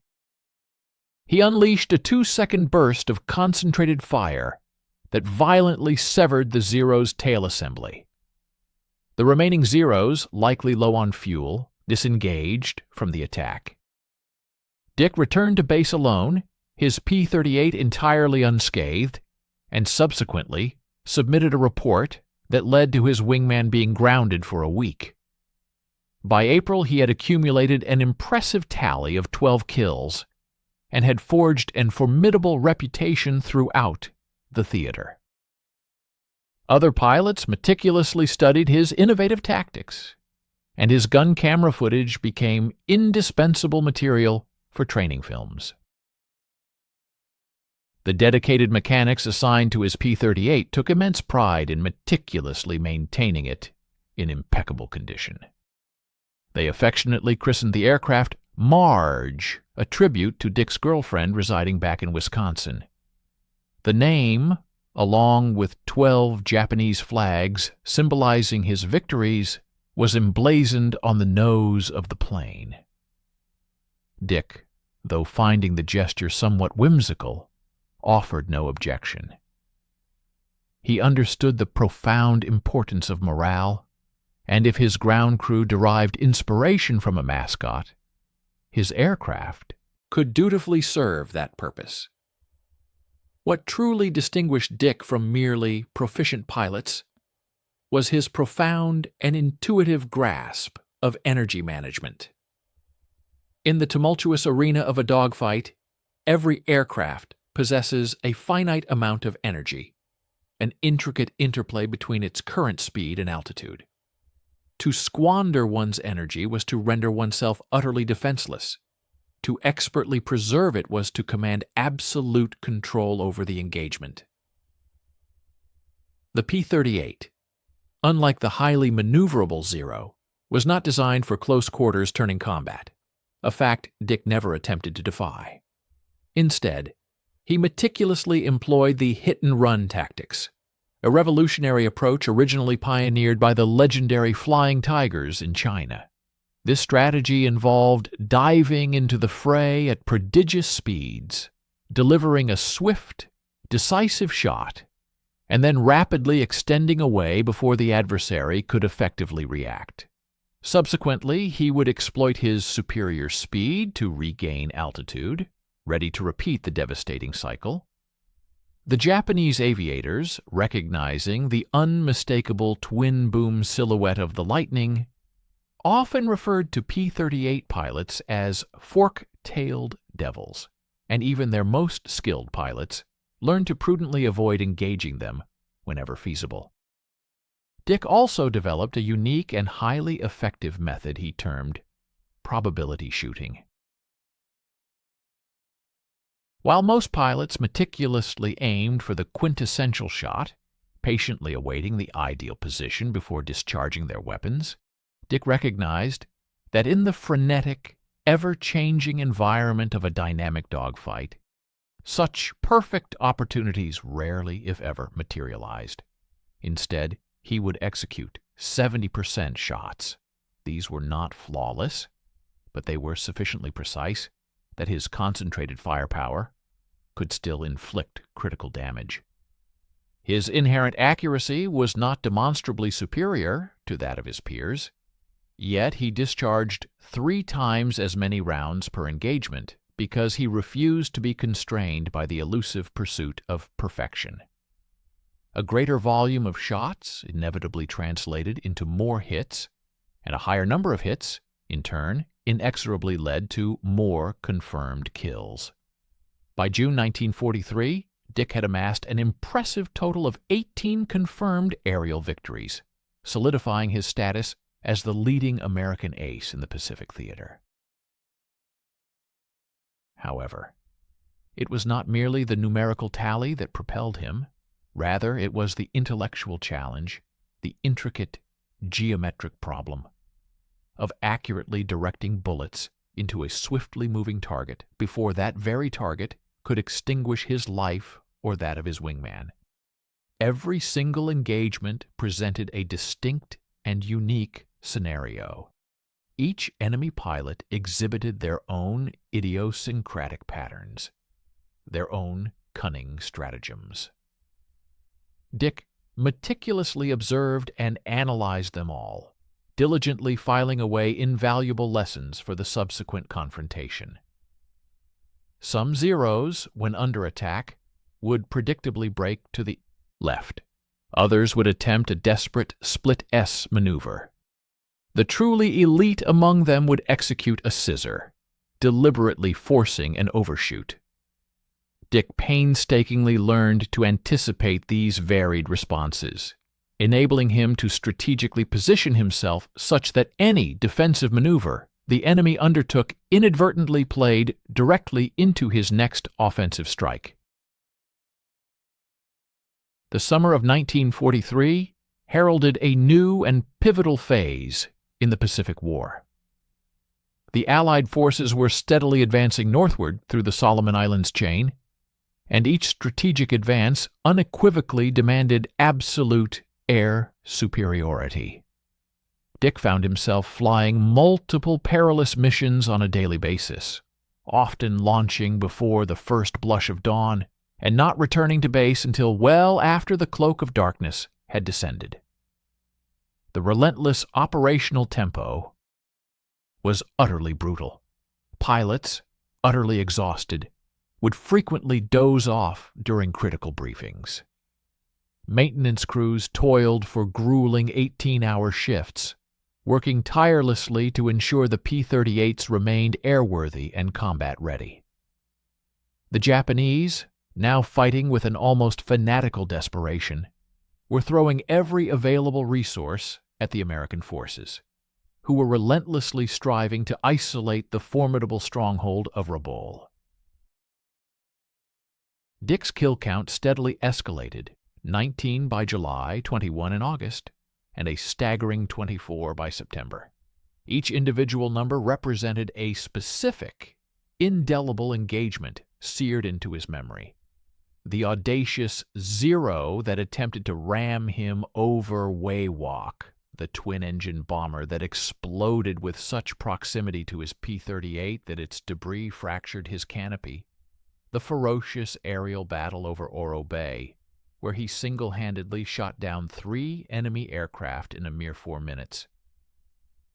He unleashed a 2-second burst of concentrated fire that violently severed the Zero's tail assembly. The remaining Zeros, likely low on fuel, disengaged from the attack. Dick returned to base alone, his P-38 entirely unscathed, and subsequently submitted a report that led to his wingman being grounded for a week. By April, he had accumulated an impressive tally of 12 kills and had forged an formidable reputation throughout the theater. Other pilots meticulously studied his innovative tactics, and his gun camera footage became indispensable material for training films. The dedicated mechanics assigned to his P-38 took immense pride in meticulously maintaining it in impeccable condition. They affectionately christened the aircraft Marge, a tribute to Dick's girlfriend residing back in Wisconsin. The name, along with 12 Japanese flags symbolizing his victories, was emblazoned on the nose of the plane. Dick, though finding the gesture somewhat whimsical, offered no objection. He understood the profound importance of morale, and if his ground crew derived inspiration from a mascot, his aircraft could dutifully serve that purpose. What truly distinguished Dick from merely proficient pilots was his profound and intuitive grasp of energy management. In the tumultuous arena of a dogfight, every aircraft possesses a finite amount of energy, an intricate interplay between its current speed and altitude. To squander one's energy was to render oneself utterly defenseless. To expertly preserve it was to command absolute control over the engagement. The P-38, unlike the highly maneuverable Zero, was not designed for close-quarters turning combat, a fact Dick never attempted to defy. Instead, he meticulously employed the hit-and-run tactics, a revolutionary approach originally pioneered by the legendary Flying Tigers in China. This strategy involved diving into the fray at prodigious speeds, delivering a swift, decisive shot, and then rapidly extending away before the adversary could effectively react. Subsequently, he would exploit his superior speed to regain altitude, ready to repeat the devastating cycle. The Japanese aviators, recognizing the unmistakable twin-boom silhouette of the Lightning, often referred to P-38 pilots as fork-tailed devils, and even their most skilled pilots learned to prudently avoid engaging them whenever feasible. Dick also developed a unique and highly effective method he termed probability shooting. While most pilots meticulously aimed for the quintessential shot, patiently awaiting the ideal position before discharging their weapons, Dick recognized that in the frenetic, ever-changing environment of a dynamic dogfight, such perfect opportunities rarely, if ever, materialized. Instead, he would execute 70% shots. These were not flawless, but they were sufficiently precise that his concentrated firepower could still inflict critical damage. His inherent accuracy was not demonstrably superior to that of his peers, yet he discharged 3 times as many rounds per engagement because he refused to be constrained by the elusive pursuit of perfection. A greater volume of shots inevitably translated into more hits, and a higher number of hits, in turn, inexorably led to more confirmed kills. By June 1943, Dick had amassed an impressive total of 18 confirmed aerial victories, solidifying his status as the leading American ace in the Pacific theater. However, it was not merely the numerical tally that propelled him. Rather, it was the intellectual challenge, the intricate geometric problem of accurately directing bullets into a swiftly moving target before that very target could extinguish his life or that of his wingman. Every single engagement presented a distinct and unique scenario. Each enemy pilot exhibited their own idiosyncratic patterns, their own cunning stratagems. Dick meticulously observed and analyzed them all, diligently filing away invaluable lessons for the subsequent confrontation. Some Zeros, when under attack, would predictably break to the left. Others would attempt a desperate split S maneuver. The truly elite among them would execute a scissor, deliberately forcing an overshoot. Dick painstakingly learned to anticipate these varied responses. enabling him to strategically position himself such that any defensive maneuver the enemy undertook inadvertently played directly into his next offensive strike. The summer of 1943 heralded a new and pivotal phase in the Pacific War. The Allied forces were steadily advancing northward through the Solomon Islands chain, and each strategic advance unequivocally demanded absolute air superiority. Dick found himself flying multiple perilous missions on a daily basis, often launching before the first blush of dawn and not returning to base until well after the cloak of darkness had descended. The relentless operational tempo was utterly brutal. Pilots, utterly exhausted, would frequently doze off during critical briefings. Maintenance crews toiled for grueling 18-hour shifts, working tirelessly to ensure the P-38s remained airworthy and combat-ready. The Japanese, now fighting with an almost fanatical desperation, were throwing every available resource at the American forces, who were relentlessly striving to isolate the formidable stronghold of Rabaul. Dick's kill count steadily escalated, 19 by July, 21 in August, and a staggering 24 by September. Each individual number represented a specific, indelible engagement seared into his memory. The audacious Zero that attempted to ram him over Wewak, the twin-engine bomber that exploded with such proximity to his P-38 that its debris fractured his canopy. The ferocious aerial battle over Oro Bay, where he single-handedly shot down 3 enemy aircraft in a mere 4 minutes.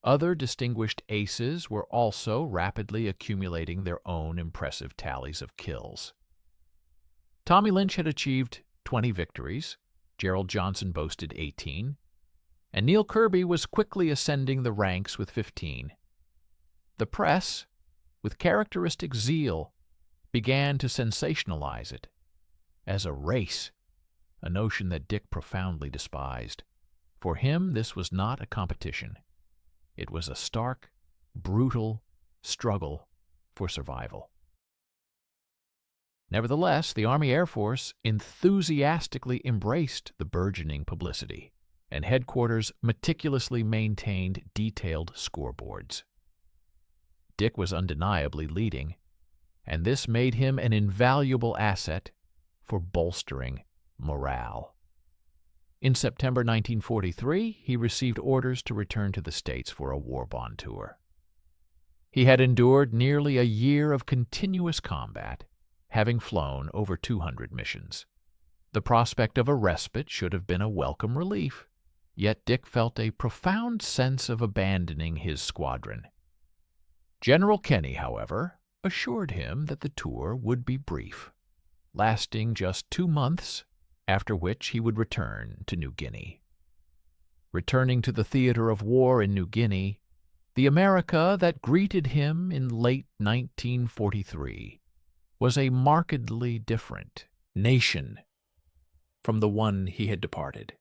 Other distinguished aces were also rapidly accumulating their own impressive tallies of kills. Tommy Lynch had achieved 20 victories, Gerald Johnson boasted 18, and Neil Kirby was quickly ascending the ranks with 15. The press, with characteristic zeal, began to sensationalize it as a race, a notion that Dick profoundly despised. For him, this was not a competition. It was a stark, brutal struggle for survival. Nevertheless, the Army Air Force enthusiastically embraced the burgeoning publicity, and headquarters meticulously maintained detailed scoreboards. Dick was undeniably leading, and this made him an invaluable asset for bolstering morale. In September 1943, he received orders to return to the States for a war bond tour. He had endured nearly a year of continuous combat, having flown over 200 missions. The prospect of a respite should have been a welcome relief, yet Dick felt a profound sense of abandoning his squadron. General Kenny, however, assured him that the tour would be brief, lasting just 2 months, after which he would return to New Guinea. Returning to the theater of war in New Guinea, the America that greeted him in late 1943 was a markedly different nation from the one he had departed.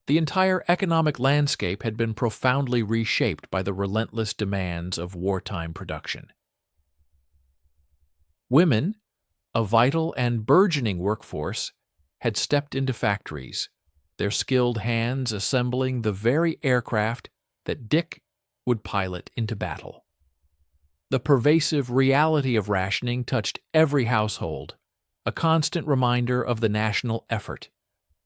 The entire economic landscape had been profoundly reshaped by the relentless demands of wartime production. Women, a vital and burgeoning workforce, had stepped into factories, their skilled hands assembling the very aircraft that Dick would pilot into battle. The pervasive reality of rationing touched every household, a constant reminder of the national effort.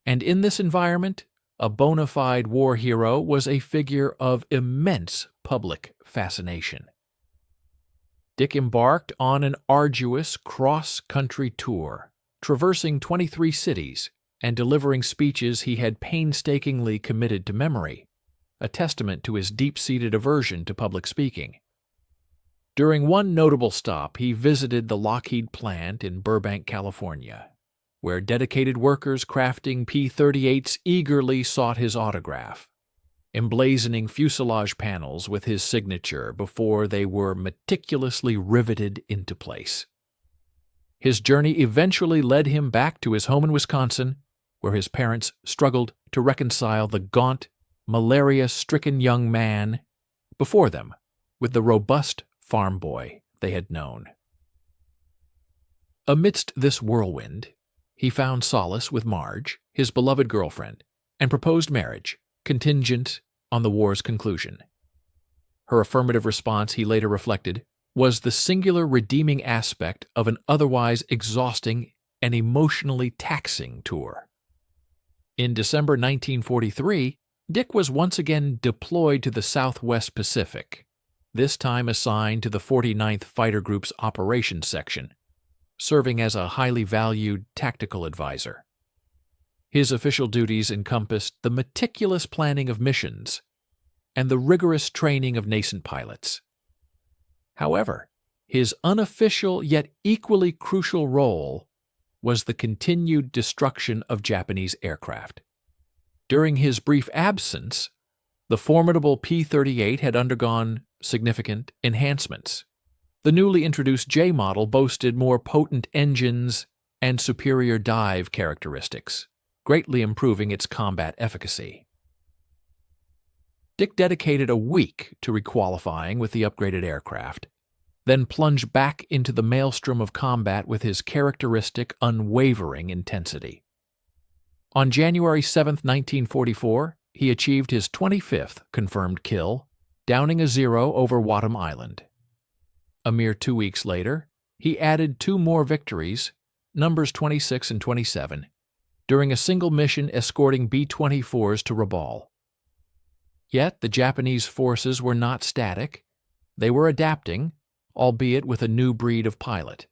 And in this environment, a bona fide war hero was a figure of immense public fascination. Dick embarked on an arduous cross-country tour, traversing 23 cities and delivering speeches he had painstakingly committed to memory, a testament to his deep-seated aversion to public speaking. During one notable stop, he visited the Lockheed plant in Burbank, California, where dedicated workers crafting P-38s eagerly sought his autograph, emblazoning fuselage panels with his signature before they were meticulously riveted into place. His journey eventually led him back to his home in Wisconsin, where his parents struggled to reconcile the gaunt, malaria-stricken young man before them with the robust farm boy they had known. Amidst this whirlwind, he found solace with Marge, his beloved girlfriend, and proposed marriage, contingent on the war's conclusion. Her affirmative response, he later reflected, was the singular redeeming aspect of an otherwise exhausting and emotionally taxing tour. In December 1943, Dick was once again deployed to the Southwest Pacific, this time assigned to the 49th Fighter Group's Operations Section, serving as a highly valued tactical advisor. His official duties encompassed the meticulous planning of missions and the rigorous training of nascent pilots. However, his unofficial yet equally crucial role was the continued destruction of Japanese aircraft. During his brief absence, the formidable P-38 had undergone significant enhancements. The newly introduced J model boasted more potent engines and superior dive characteristics, greatly improving its combat efficacy. Dick dedicated a week to requalifying with the upgraded aircraft, then plunged back into the maelstrom of combat with his characteristic, unwavering intensity. On January 7, 1944, he achieved his 25th confirmed kill, downing a 0 over Wadham Island. A mere 2 weeks later, he added 2 more victories, numbers 26 and 27, during a single mission escorting B-24s to Rabaul. Yet the Japanese forces were not static. They were adapting, albeit with a new breed of pilot.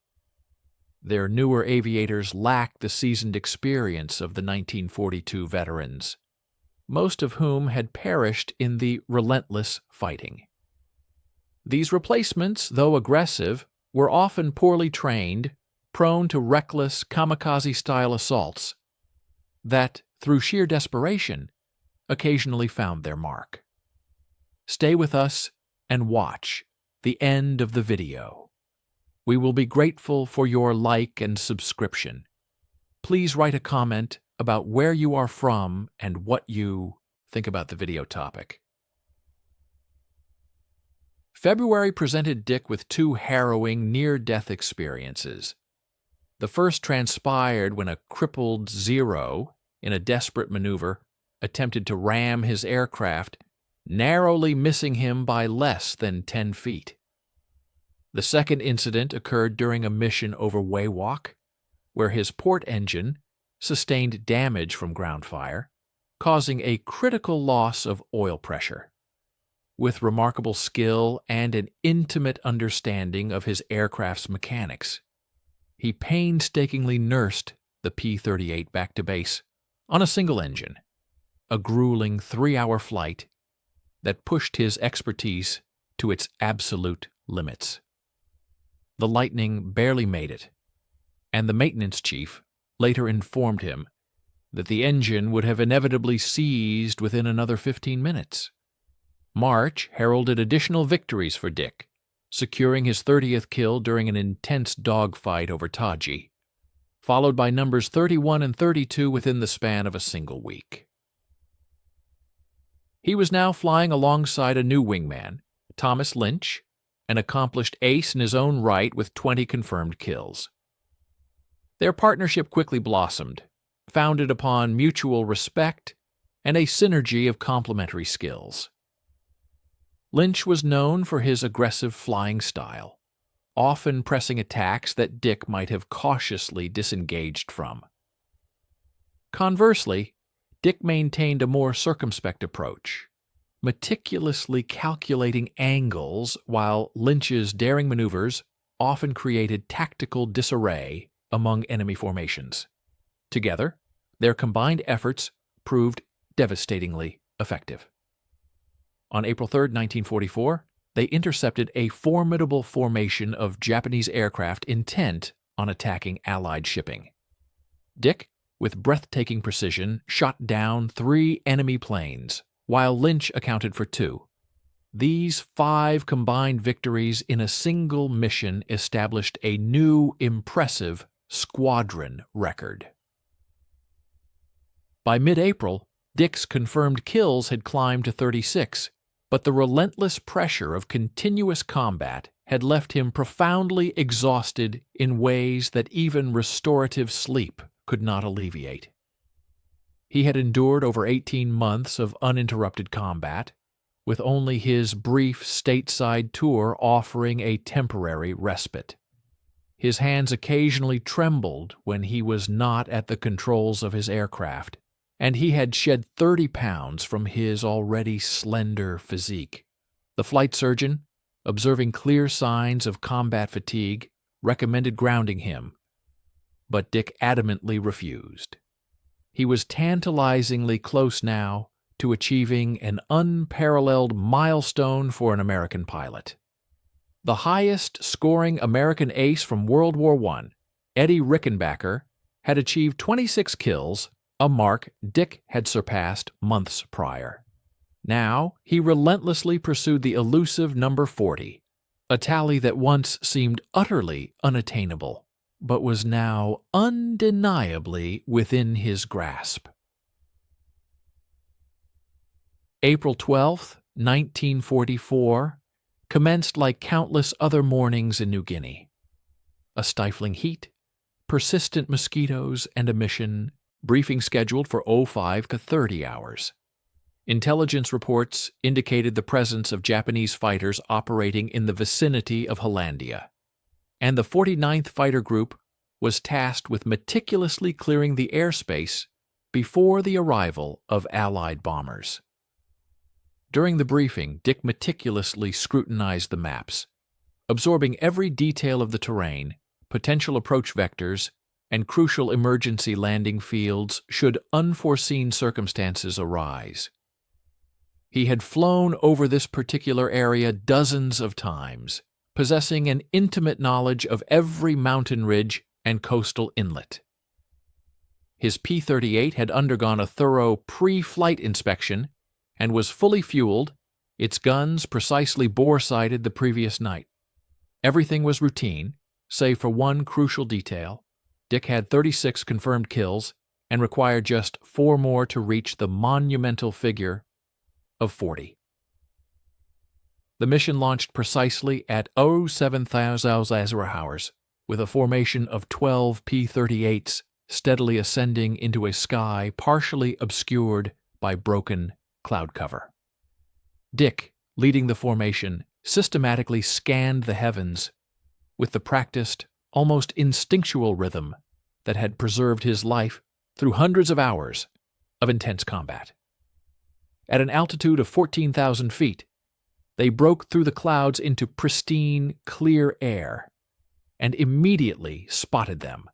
Their newer aviators lacked the seasoned experience of the 1942 veterans, most of whom had perished in the relentless fighting. These replacements, though aggressive, were often poorly trained, prone to reckless kamikaze-style assaults that, through sheer desperation, occasionally found their mark. Stay with us and watch the end of the video. We will be grateful for your like and subscription. Please write a comment about where you are from and what you think about the video topic. February presented Dick with 2 harrowing near-death experiences. The first transpired when a crippled Zero, in a desperate maneuver, attempted to ram his aircraft, narrowly missing him by less than 10 feet. The second incident occurred during a mission over Wewak, where his port engine sustained damage from ground fire, causing a critical loss of oil pressure. With remarkable skill and an intimate understanding of his aircraft's mechanics, he painstakingly nursed the P-38 back to base on a single engine, a grueling 3-hour flight that pushed his expertise to its absolute limits. The Lightning barely made it, and the maintenance chief later informed him that the engine would have inevitably seized within another 15 minutes. March heralded additional victories for Dick, securing his 30th kill during an intense dogfight over Taji, followed by numbers 31 and 32 within the span of a single week. He was now flying alongside a new wingman, Thomas Lynch, an accomplished ace in his own right with 20 confirmed kills. Their partnership quickly blossomed, founded upon mutual respect and a synergy of complementary skills. Lynch was known for his aggressive flying style, often pressing attacks that Dick might have cautiously disengaged from. Conversely, Dick maintained a more circumspect approach, meticulously calculating angles while Lynch's daring maneuvers often created tactical disarray among enemy formations. Together, their combined efforts proved devastatingly effective. On April 3, 1944, they intercepted a formidable formation of Japanese aircraft intent on attacking Allied shipping. Dick, with breathtaking precision, shot down 3 enemy planes, while Lynch accounted for 2. These 5 combined victories in a single mission established a new, impressive squadron record. By mid-April, Dick's confirmed kills had climbed to 36, but the relentless pressure of continuous combat had left him profoundly exhausted in ways that even restorative sleep could not alleviate. He had endured over 18 months of uninterrupted combat, with only his brief stateside tour offering a temporary respite. His hands occasionally trembled when he was not at the controls of his aircraft, and he had shed 30 pounds from his already slender physique. The flight surgeon, observing clear signs of combat fatigue, recommended grounding him, but Dick adamantly refused. He was tantalizingly close now to achieving an unparalleled milestone for an American pilot. The highest-scoring American ace from World War I, Eddie Rickenbacker, had achieved 26 kills, a mark Dick had surpassed months prior. Now he relentlessly pursued the elusive number 40, a tally that once seemed utterly unattainable, but was now undeniably within his grasp. April 12, 1944, commenced like countless other mornings in New Guinea. A stifling heat, persistent mosquitoes, and a mission, briefing scheduled for 05 to 30 hours. Intelligence reports indicated the presence of Japanese fighters operating in the vicinity of Hollandia, and the 49th Fighter Group was tasked with meticulously clearing the airspace before the arrival of Allied bombers. During the briefing, Dick meticulously scrutinized the maps, absorbing every detail of the terrain, potential approach vectors, and crucial emergency landing fields should unforeseen circumstances arise. He had flown over this particular area dozens of times, possessing an intimate knowledge of every mountain ridge and coastal inlet. His P-38 had undergone a thorough pre-flight inspection and was fully fueled, its guns precisely bore-sighted the previous night. Everything was routine, save for one crucial detail. Dick had 36 confirmed kills and required just 4 more to reach the monumental figure of 40. The mission launched precisely at 07,000 hours, with a formation of 12 P-38s steadily ascending into a sky partially obscured by broken cloud cover. Dick, leading the formation, systematically scanned the heavens with the practiced, almost instinctual rhythm that had preserved his life through hundreds of hours of intense combat. At an altitude of 14,000 feet, they broke through the clouds into pristine, clear air and immediately spotted them,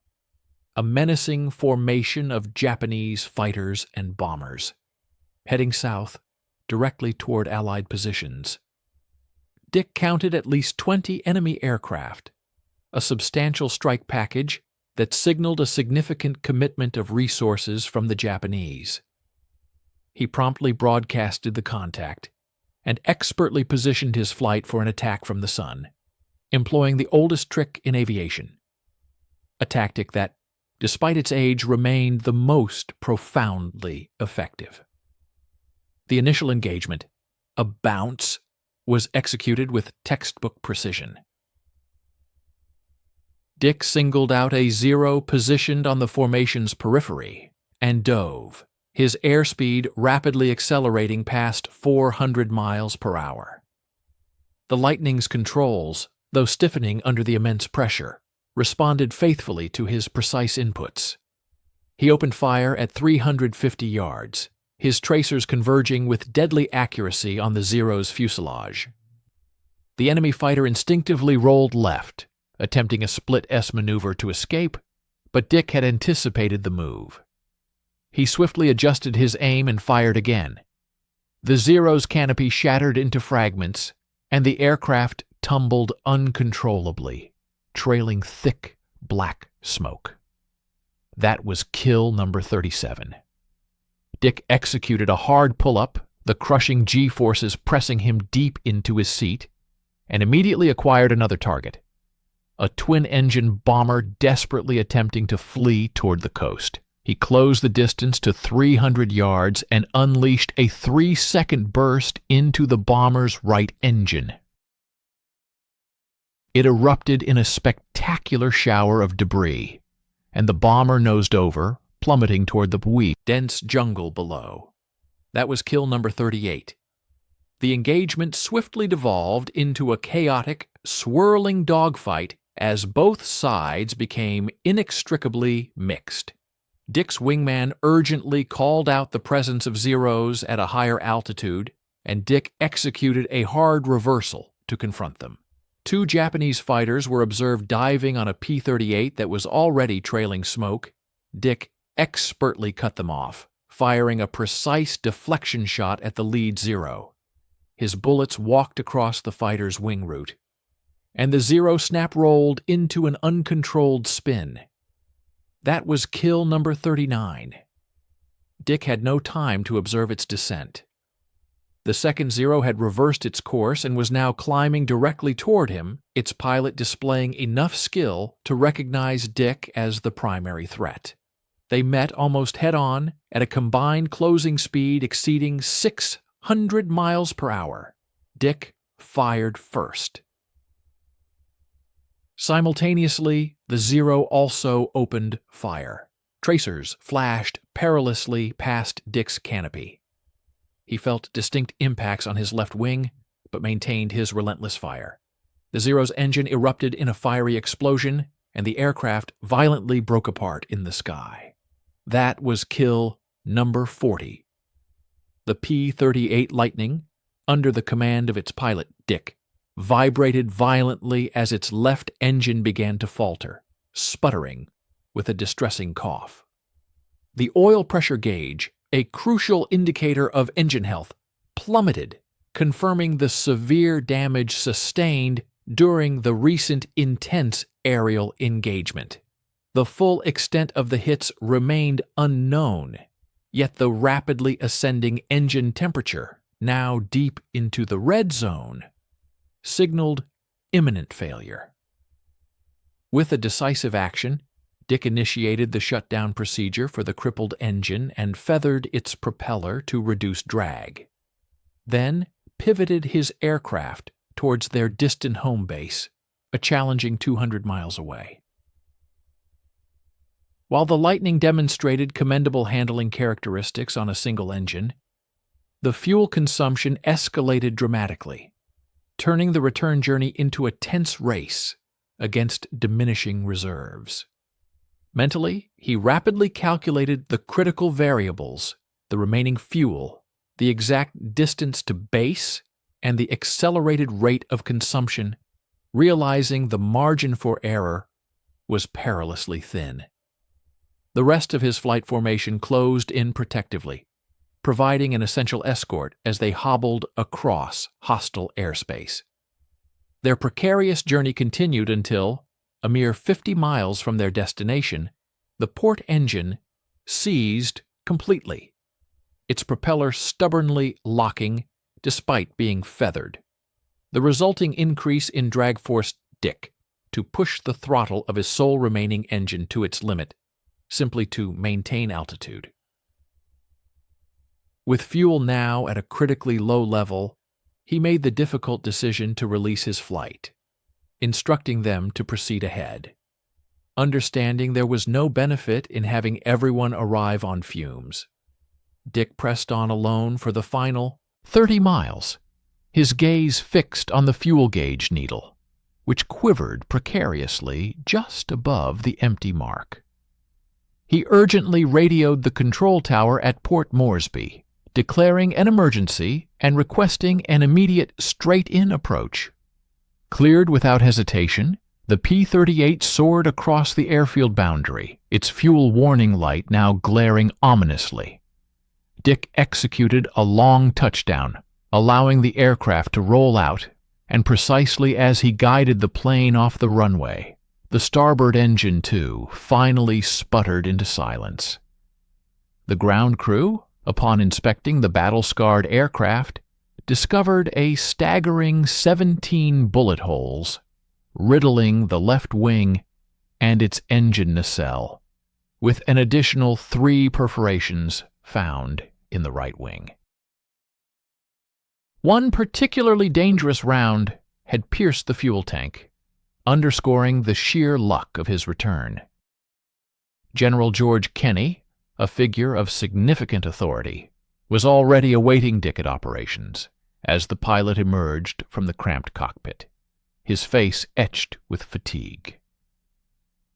a menacing formation of Japanese fighters and bombers, heading south directly toward Allied positions. Dick counted at least 20 enemy aircraft, a substantial strike package that signaled a significant commitment of resources from the Japanese. He promptly broadcasted the contact and expertly positioned his flight for an attack from the sun, employing the oldest trick in aviation, a tactic that, despite its age, remained the most profoundly effective. The initial engagement, a bounce, was executed with textbook precision. Dick singled out a zero positioned on the formation's periphery and dove, his airspeed rapidly accelerating past 400 miles per hour. The Lightning's controls, though stiffening under the immense pressure, responded faithfully to his precise inputs. He opened fire at 350 yards, his tracers converging with deadly accuracy on the Zero's fuselage. The enemy fighter instinctively rolled left, attempting a split-S maneuver to escape, but Dick had anticipated the move. He swiftly adjusted his aim and fired again. The Zero's canopy shattered into fragments, and the aircraft tumbled uncontrollably, trailing thick, black smoke. That was kill number 37. Dick executed a hard pull-up, the crushing G-forces pressing him deep into his seat, and immediately acquired another target, a twin-engine bomber desperately attempting to flee toward the coast. He closed the distance to 300 yards and unleashed a 3-second burst into the bomber's right engine. It erupted in a spectacular shower of debris, and the bomber nosed over, plummeting toward the dense jungle below. That was kill number 38. The engagement swiftly devolved into a chaotic, swirling dogfight as both sides became inextricably mixed. Dick's wingman urgently called out the presence of Zeros at a higher altitude, and Dick executed a hard reversal to confront them. 2 Japanese fighters were observed diving on a P-38 that was already trailing smoke. Dick expertly cut them off, firing a precise deflection shot at the lead Zero. His bullets walked across the fighter's wing route, and the Zero snap-rolled into an uncontrolled spin. That was kill number 39. Dick had no time to observe its descent. The second Zero had reversed its course and was now climbing directly toward him, its pilot displaying enough skill to recognize Dick as the primary threat. They met almost head-on at a combined closing speed exceeding 600 miles per hour. Dick fired first. Simultaneously, the Zero also opened fire. Tracers flashed perilously past Dick's canopy. He felt distinct impacts on his left wing, but maintained his relentless fire. The Zero's engine erupted in a fiery explosion, and the aircraft violently broke apart in the sky. That was kill number 40. The P-38 Lightning, under the command of its pilot, Dick, vibrated violently as its left engine began to falter, sputtering with a distressing cough. The oil pressure gauge, a crucial indicator of engine health, plummeted, confirming the severe damage sustained during the recent intense aerial engagement. The full extent of the hits remained unknown, yet the rapidly ascending engine temperature, now deep into the red zone, signaled imminent failure. With a decisive action, Dick initiated the shutdown procedure for the crippled engine and feathered its propeller to reduce drag. Then pivoted his aircraft towards their distant home base, a challenging 200 miles away. While the Lightning demonstrated commendable handling characteristics on a single engine, the fuel consumption escalated dramatically, turning the return journey into a tense race against diminishing reserves. Mentally, he rapidly calculated the critical variables, the remaining fuel, the exact distance to base, and the accelerated rate of consumption, realizing the margin for error was perilously thin. The rest of his flight formation closed in protectively, providing an essential escort as they hobbled across hostile airspace. Their precarious journey continued until, a mere 50 miles from their destination, the port engine seized completely, its propeller stubbornly locking despite being feathered. The resulting increase in drag forced Dick to push the throttle of his sole remaining engine to its limit, simply to maintain altitude. With fuel now at a critically low level, he made the difficult decision to release his flight, instructing them to proceed ahead, understanding there was no benefit in having everyone arrive on fumes. Dick pressed on alone for the final 30 miles, his gaze fixed on the fuel gauge needle, which quivered precariously just above the empty mark. He urgently radioed the control tower at Port Moresby, declaring an emergency and requesting an immediate straight-in approach. Cleared without hesitation, the P-38 soared across the airfield boundary, its fuel warning light now glaring ominously. Dick executed a long touchdown, allowing the aircraft to roll out, and precisely as he guided the plane off the runway, the starboard engine, too, finally sputtered into silence. The ground crew, upon inspecting the battle-scarred aircraft, discovered a staggering 17 bullet holes, riddling the left wing and its engine nacelle. with an additional 3 perforations found in the right wing. One particularly dangerous round had pierced the fuel tank, underscoring the sheer luck of his return. General George Kenney, a figure of significant authority, was already awaiting Dick at operations as the pilot emerged from the cramped cockpit, his face etched with fatigue.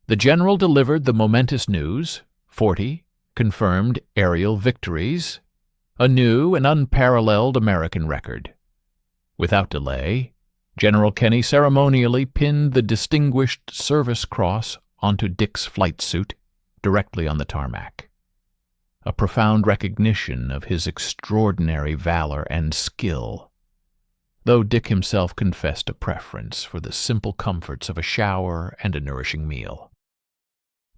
The general delivered the momentous news: 40 confirmed aerial victories, a new and unparalleled American record. Without delay, General Kenney ceremonially pinned the Distinguished Service Cross onto Dick's flight suit directly on the tarmac, a profound recognition of his extraordinary valor and skill, though Dick himself confessed a preference for the simple comforts of a shower and a nourishing meal.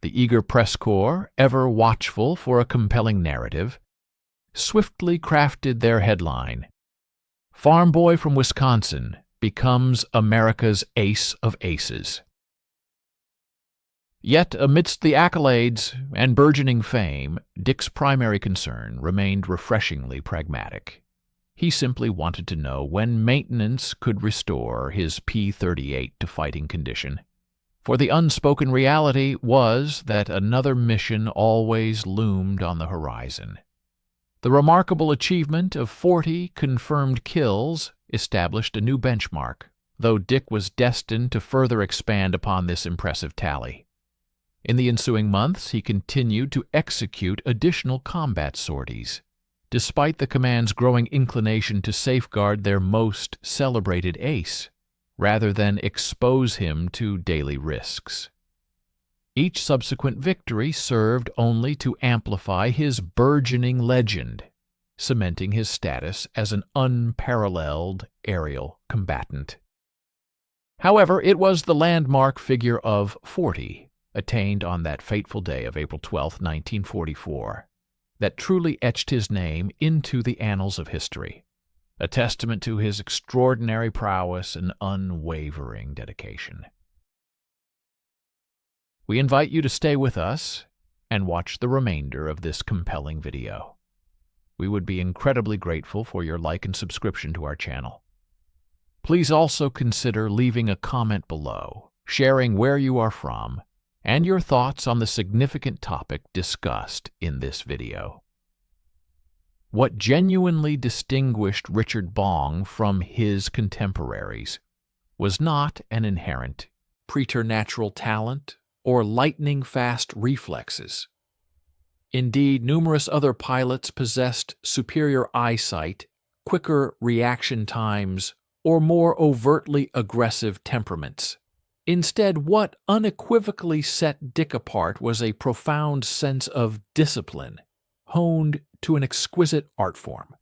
The eager press corps, ever watchful for a compelling narrative, swiftly crafted their headline: "Farm Boy from Wisconsin becomes America's ace of aces." Yet, amidst the accolades and burgeoning fame, Dick's primary concern remained refreshingly pragmatic. He simply wanted to know when maintenance could restore his P-38 to fighting condition, for the unspoken reality was that another mission always loomed on the horizon. The remarkable achievement of 40 confirmed kills established a new benchmark, though Dick was destined to further expand upon this impressive tally. In the ensuing months, he continued to execute additional combat sorties, despite the command's growing inclination to safeguard their most celebrated ace, rather than expose him to daily risks. Each subsequent victory served only to amplify his burgeoning legend, cementing his status as an unparalleled aerial combatant. However, it was the landmark figure of 40, attained on that fateful day of April 12, 1944, that truly etched his name into the annals of history, a testament to his extraordinary prowess and unwavering dedication. We invite you to stay with us and watch the remainder of this compelling video. We would be incredibly grateful for your like and subscription to our channel. Please also consider leaving a comment below, sharing where you are from, and your thoughts on the significant topic discussed in this video. What genuinely distinguished Richard Bong from his contemporaries was not an inherent preternatural talent or lightning-fast reflexes. Indeed, numerous other pilots possessed superior eyesight, quicker reaction times, or more overtly aggressive temperaments. Instead, what unequivocally set Dick apart was a profound sense of discipline, honed to an exquisite art form.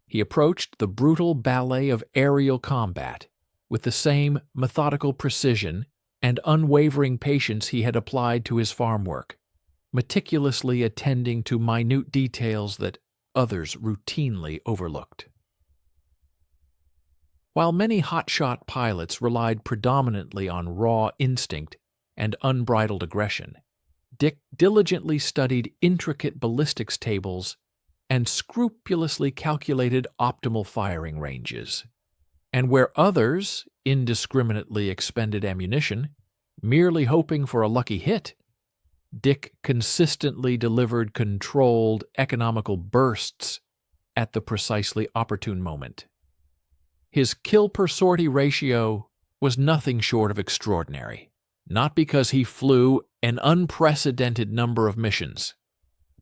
He approached the brutal ballet of aerial combat with the same methodical precision and unwavering patience he had applied to his farm work, meticulously attending to minute details that others routinely overlooked. While many hotshot pilots relied predominantly on raw instinct and unbridled aggression, Dick diligently studied intricate ballistics tables and scrupulously calculated optimal firing ranges. And where others indiscriminately expended ammunition, merely hoping for a lucky hit, Dick consistently delivered controlled, economical bursts at the precisely opportune moment. His kill-per-sortie ratio was nothing short of extraordinary, not because he flew an unprecedented number of missions,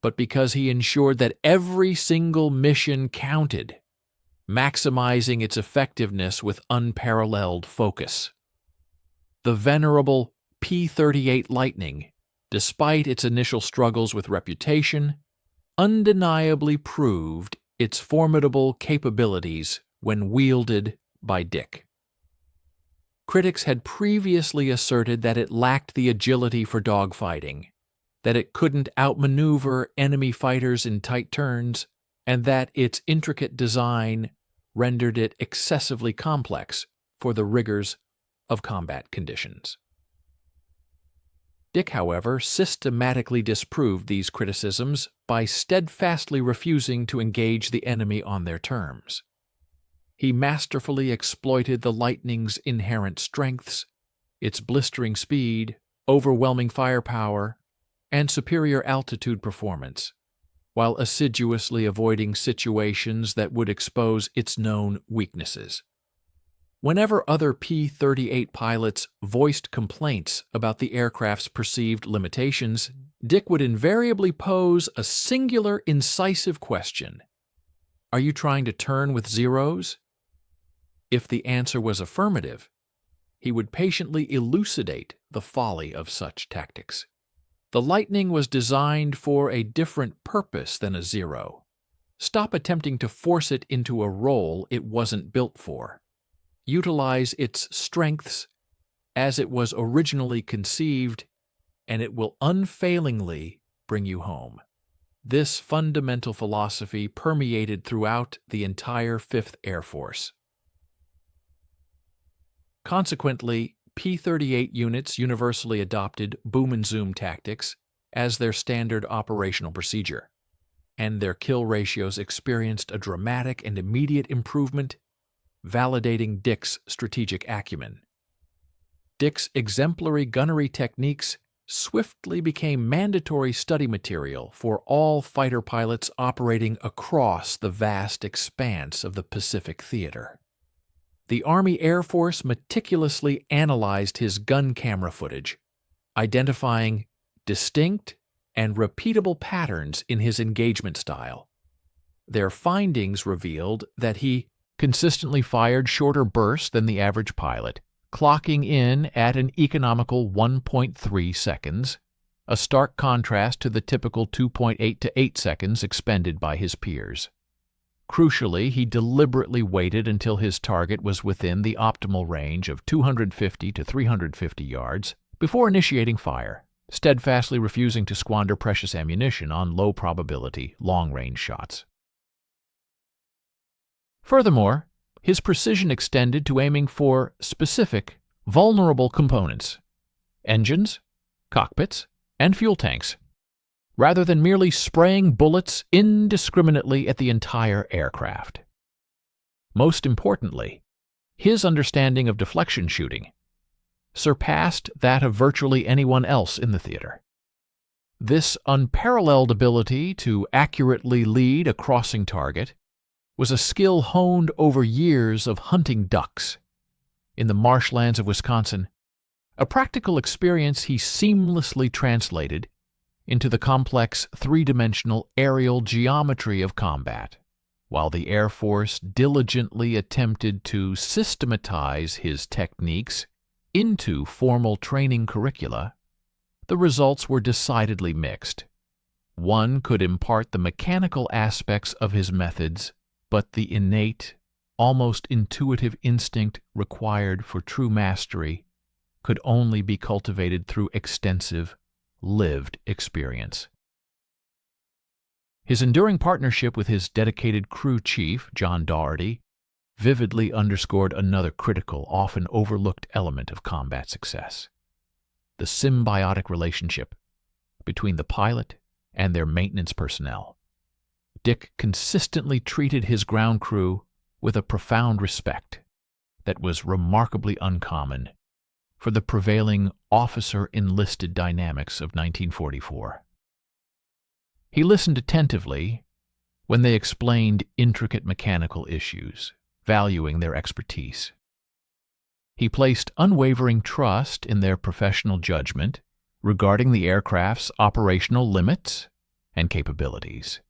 but because he ensured that every single mission counted, maximizing its effectiveness with unparalleled focus. The venerable P-38 Lightning, despite its initial struggles with reputation, undeniably proved its formidable capabilities when wielded by Dick. Critics had previously asserted that it lacked the agility for dogfighting, that it couldn't outmaneuver enemy fighters in tight turns, and that its intricate design rendered it excessively complex for the rigors of combat conditions. Dick, however, systematically disproved these criticisms by steadfastly refusing to engage the enemy on their terms. He masterfully exploited the Lightning's inherent strengths, its blistering speed, overwhelming firepower, and superior altitude performance, while assiduously avoiding situations that would expose its known weaknesses. Whenever other P-38 pilots voiced complaints about the aircraft's perceived limitations, Dick would invariably pose a singular, incisive question. Are you trying to turn with zeros? If the answer was affirmative, he would patiently elucidate the folly of such tactics. The Lightning was designed for a different purpose than a zero. Stop attempting to force it into a role it wasn't built for. Utilize its strengths as it was originally conceived, and it will unfailingly bring you home. This fundamental philosophy permeated throughout the entire 5th Air Force. Consequently, P-38 units universally adopted boom and zoom tactics as their standard operational procedure, and their kill ratios experienced a dramatic and immediate improvement, validating Dick's strategic acumen. Dick's exemplary gunnery techniques swiftly became mandatory study material for all fighter pilots operating across the vast expanse of the Pacific theater. The Army Air Force meticulously analyzed his gun camera footage, identifying distinct and repeatable patterns in his engagement style. Their findings revealed that he consistently fired shorter bursts than the average pilot, clocking in at an economical 1.3 seconds, a stark contrast to the typical 2.8 to 8 seconds expended by his peers. Crucially, he deliberately waited until his target was within the optimal range of 250 to 350 yards before initiating fire, steadfastly refusing to squander precious ammunition on low-probability, long-range shots. Furthermore, his precision extended to aiming for specific, vulnerable components, engines, cockpits, and fuel tanks, rather than merely spraying bullets indiscriminately at the entire aircraft. Most importantly, his understanding of deflection shooting surpassed that of virtually anyone else in the theater. This unparalleled ability to accurately lead a crossing target was a skill honed over years of hunting ducks in the marshlands of Wisconsin, a practical experience he seamlessly translated into the complex three-dimensional aerial geometry of combat. While the Air Force diligently attempted to systematize his techniques into formal training curricula, the results were decidedly mixed. One could impart the mechanical aspects of his methods, but the innate, almost intuitive instinct required for true mastery could only be cultivated through extensive, lived experience. His enduring partnership with his dedicated crew chief, John Doherty, vividly underscored another critical, often overlooked element of combat success: the symbiotic relationship between the pilot and their maintenance personnel. Dick consistently treated his ground crew with a profound respect that was remarkably uncommon for the prevailing officer-enlisted dynamics of 1944. He listened attentively when they explained intricate mechanical issues, valuing their expertise. He placed unwavering trust in their professional judgment regarding the aircraft's operational limits and capabilities.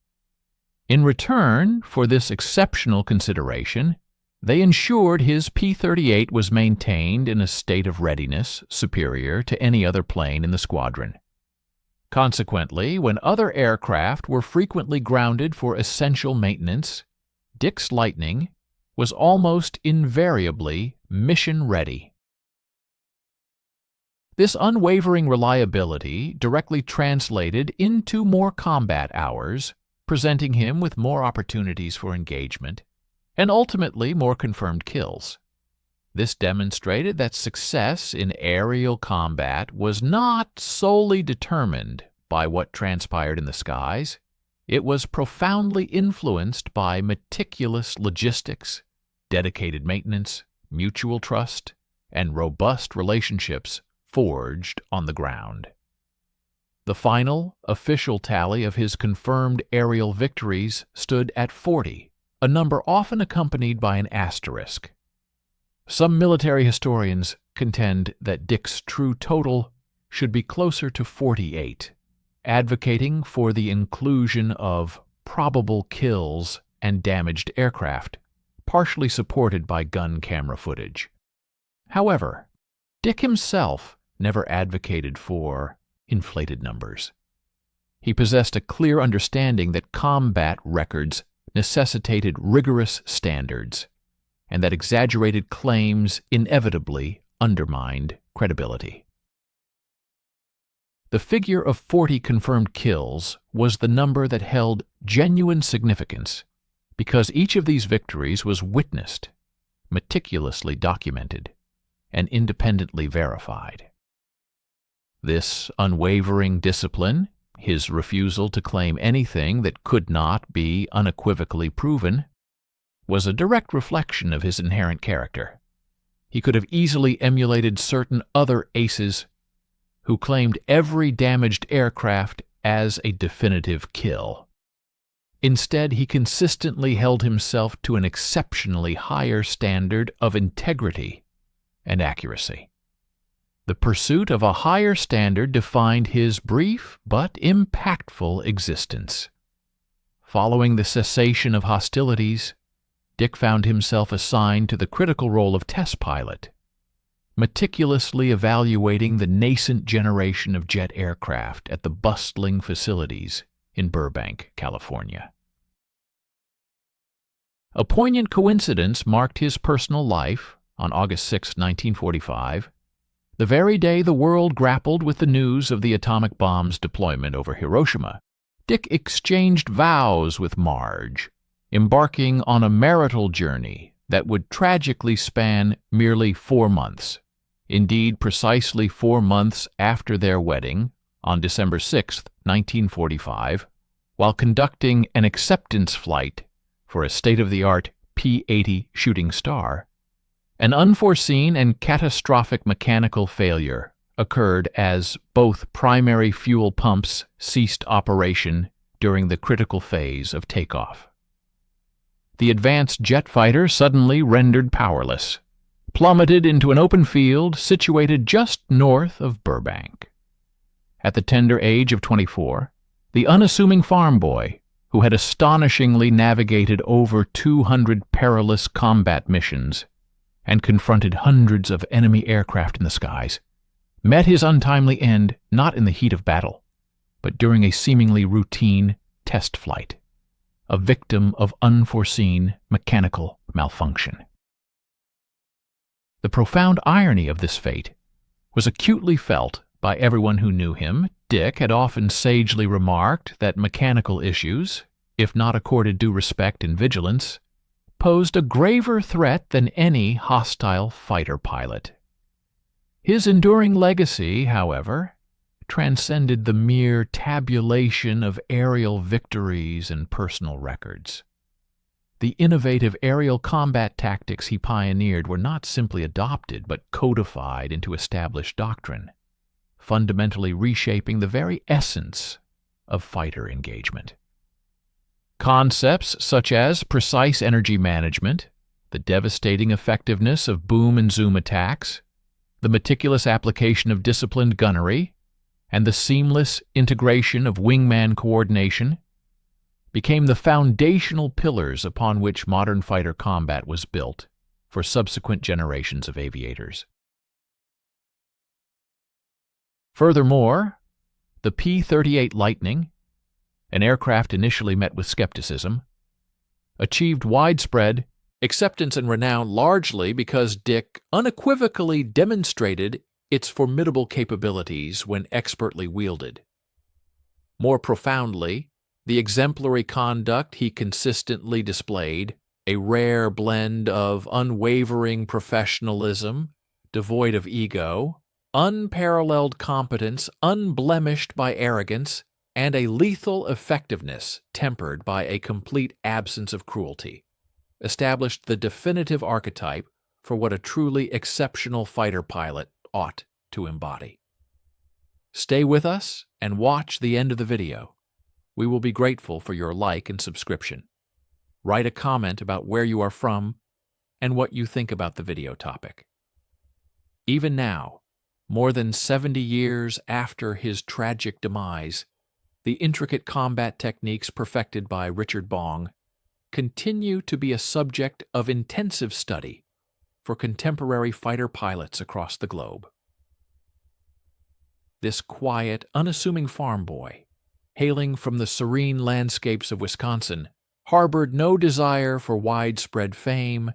In return for this exceptional consideration, they ensured his P-38 was maintained in a state of readiness superior to any other plane in the squadron. Consequently, when other aircraft were frequently grounded for essential maintenance, Dick's Lightning was almost invariably mission-ready. This unwavering reliability directly translated into more combat hours, presenting him with more opportunities for engagement, and ultimately more confirmed kills. This demonstrated that success in aerial combat was not solely determined by what transpired in the skies. It was profoundly influenced by meticulous logistics, dedicated maintenance, mutual trust, and robust relationships forged on the ground. The final, official tally of his confirmed aerial victories stood at 40, a number often accompanied by an asterisk. Some military historians contend that Dick's true total should be closer to 48, advocating for the inclusion of probable kills and damaged aircraft, partially supported by gun camera footage. However, Dick himself never advocated for inflated numbers. He possessed a clear understanding that combat records necessitated rigorous standards, and that exaggerated claims inevitably undermined credibility. The figure of 40 confirmed kills was the number that held genuine significance because each of these victories was witnessed, meticulously documented, and independently verified. This unwavering discipline, his refusal to claim anything that could not be unequivocally proven, was a direct reflection of his inherent character. He could have easily emulated certain other aces who claimed every damaged aircraft as a definitive kill. Instead, he consistently held himself to an exceptionally higher standard of integrity and accuracy. The pursuit of a higher standard defined his brief but impactful existence. Following the cessation of hostilities, Dick found himself assigned to the critical role of test pilot, meticulously evaluating the nascent generation of jet aircraft at the bustling facilities in Burbank, California. A poignant coincidence marked his personal life on August 6, 1945, the very day the world grappled with the news of the atomic bomb's deployment over Hiroshima. Dick exchanged vows with Marge, embarking on a marital journey that would tragically span merely 4 months. Indeed, precisely 4 months after their wedding, on December 6, 1945, while conducting an acceptance flight for a state-of-the-art P-38 shooting star, an unforeseen and catastrophic mechanical failure occurred as both primary fuel pumps ceased operation during the critical phase of takeoff. The advanced jet fighter suddenly rendered powerless, plummeted into an open field situated just north of Burbank. At the tender age of 24, the unassuming farm boy, who had astonishingly navigated over 200 perilous combat missions and confronted hundreds of enemy aircraft in the skies, met his untimely end not in the heat of battle, but during a seemingly routine test flight, a victim of unforeseen mechanical malfunction. The profound irony of this fate was acutely felt by everyone who knew him. Dick had often sagely remarked that mechanical issues, if not accorded due respect and vigilance, posed a graver threat than any hostile fighter pilot. His enduring legacy, however, transcended the mere tabulation of aerial victories and personal records. The innovative aerial combat tactics he pioneered were not simply adopted but codified into established doctrine, fundamentally reshaping the very essence of fighter engagement. Concepts such as precise energy management, the devastating effectiveness of boom and zoom attacks, the meticulous application of disciplined gunnery, and the seamless integration of wingman coordination became the foundational pillars upon which modern fighter combat was built for subsequent generations of aviators. Furthermore, the P-38 Lightning, an aircraft initially met with skepticism, achieved widespread acceptance and renown largely because Dick unequivocally demonstrated its formidable capabilities when expertly wielded. More profoundly, the exemplary conduct he consistently displayed a rare blend of unwavering professionalism, devoid of ego, unparalleled competence, unblemished by arrogance, and a lethal effectiveness tempered by a complete absence of cruelty, established the definitive archetype for what a truly exceptional fighter pilot ought to embody. Stay with us and watch the end of the video. We will be grateful for your like and subscription. Write a comment about where you are from and what you think about the video topic. Even now, more than 70 years after his tragic demise, the intricate combat techniques perfected by Richard Bong continue to be a subject of intensive study for contemporary fighter pilots across the globe. This quiet, unassuming farm boy, hailing from the serene landscapes of Wisconsin, harbored no desire for widespread fame,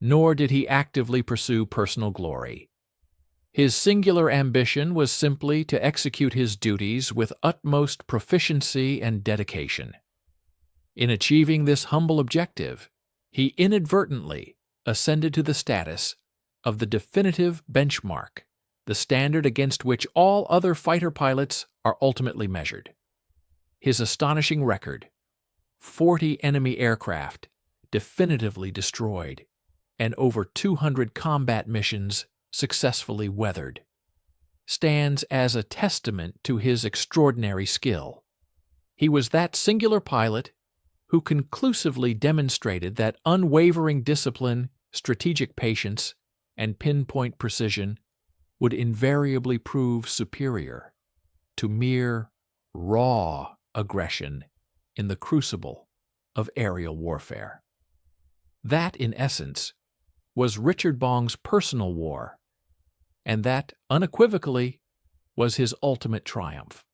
nor did he actively pursue personal glory. His singular ambition was simply to execute his duties with utmost proficiency and dedication. In achieving this humble objective, he inadvertently ascended to the status of the definitive benchmark, the standard against which all other fighter pilots are ultimately measured. His astonishing record, 40 enemy aircraft definitively destroyed, and over 200 combat missions successfully weathered, stands as a testament to his extraordinary skill. He was that singular pilot who conclusively demonstrated that unwavering discipline, strategic patience, and pinpoint precision would invariably prove superior to mere raw aggression in the crucible of aerial warfare. That, in essence, was Richard Bong's personal war, and that, unequivocally, was his ultimate triumph.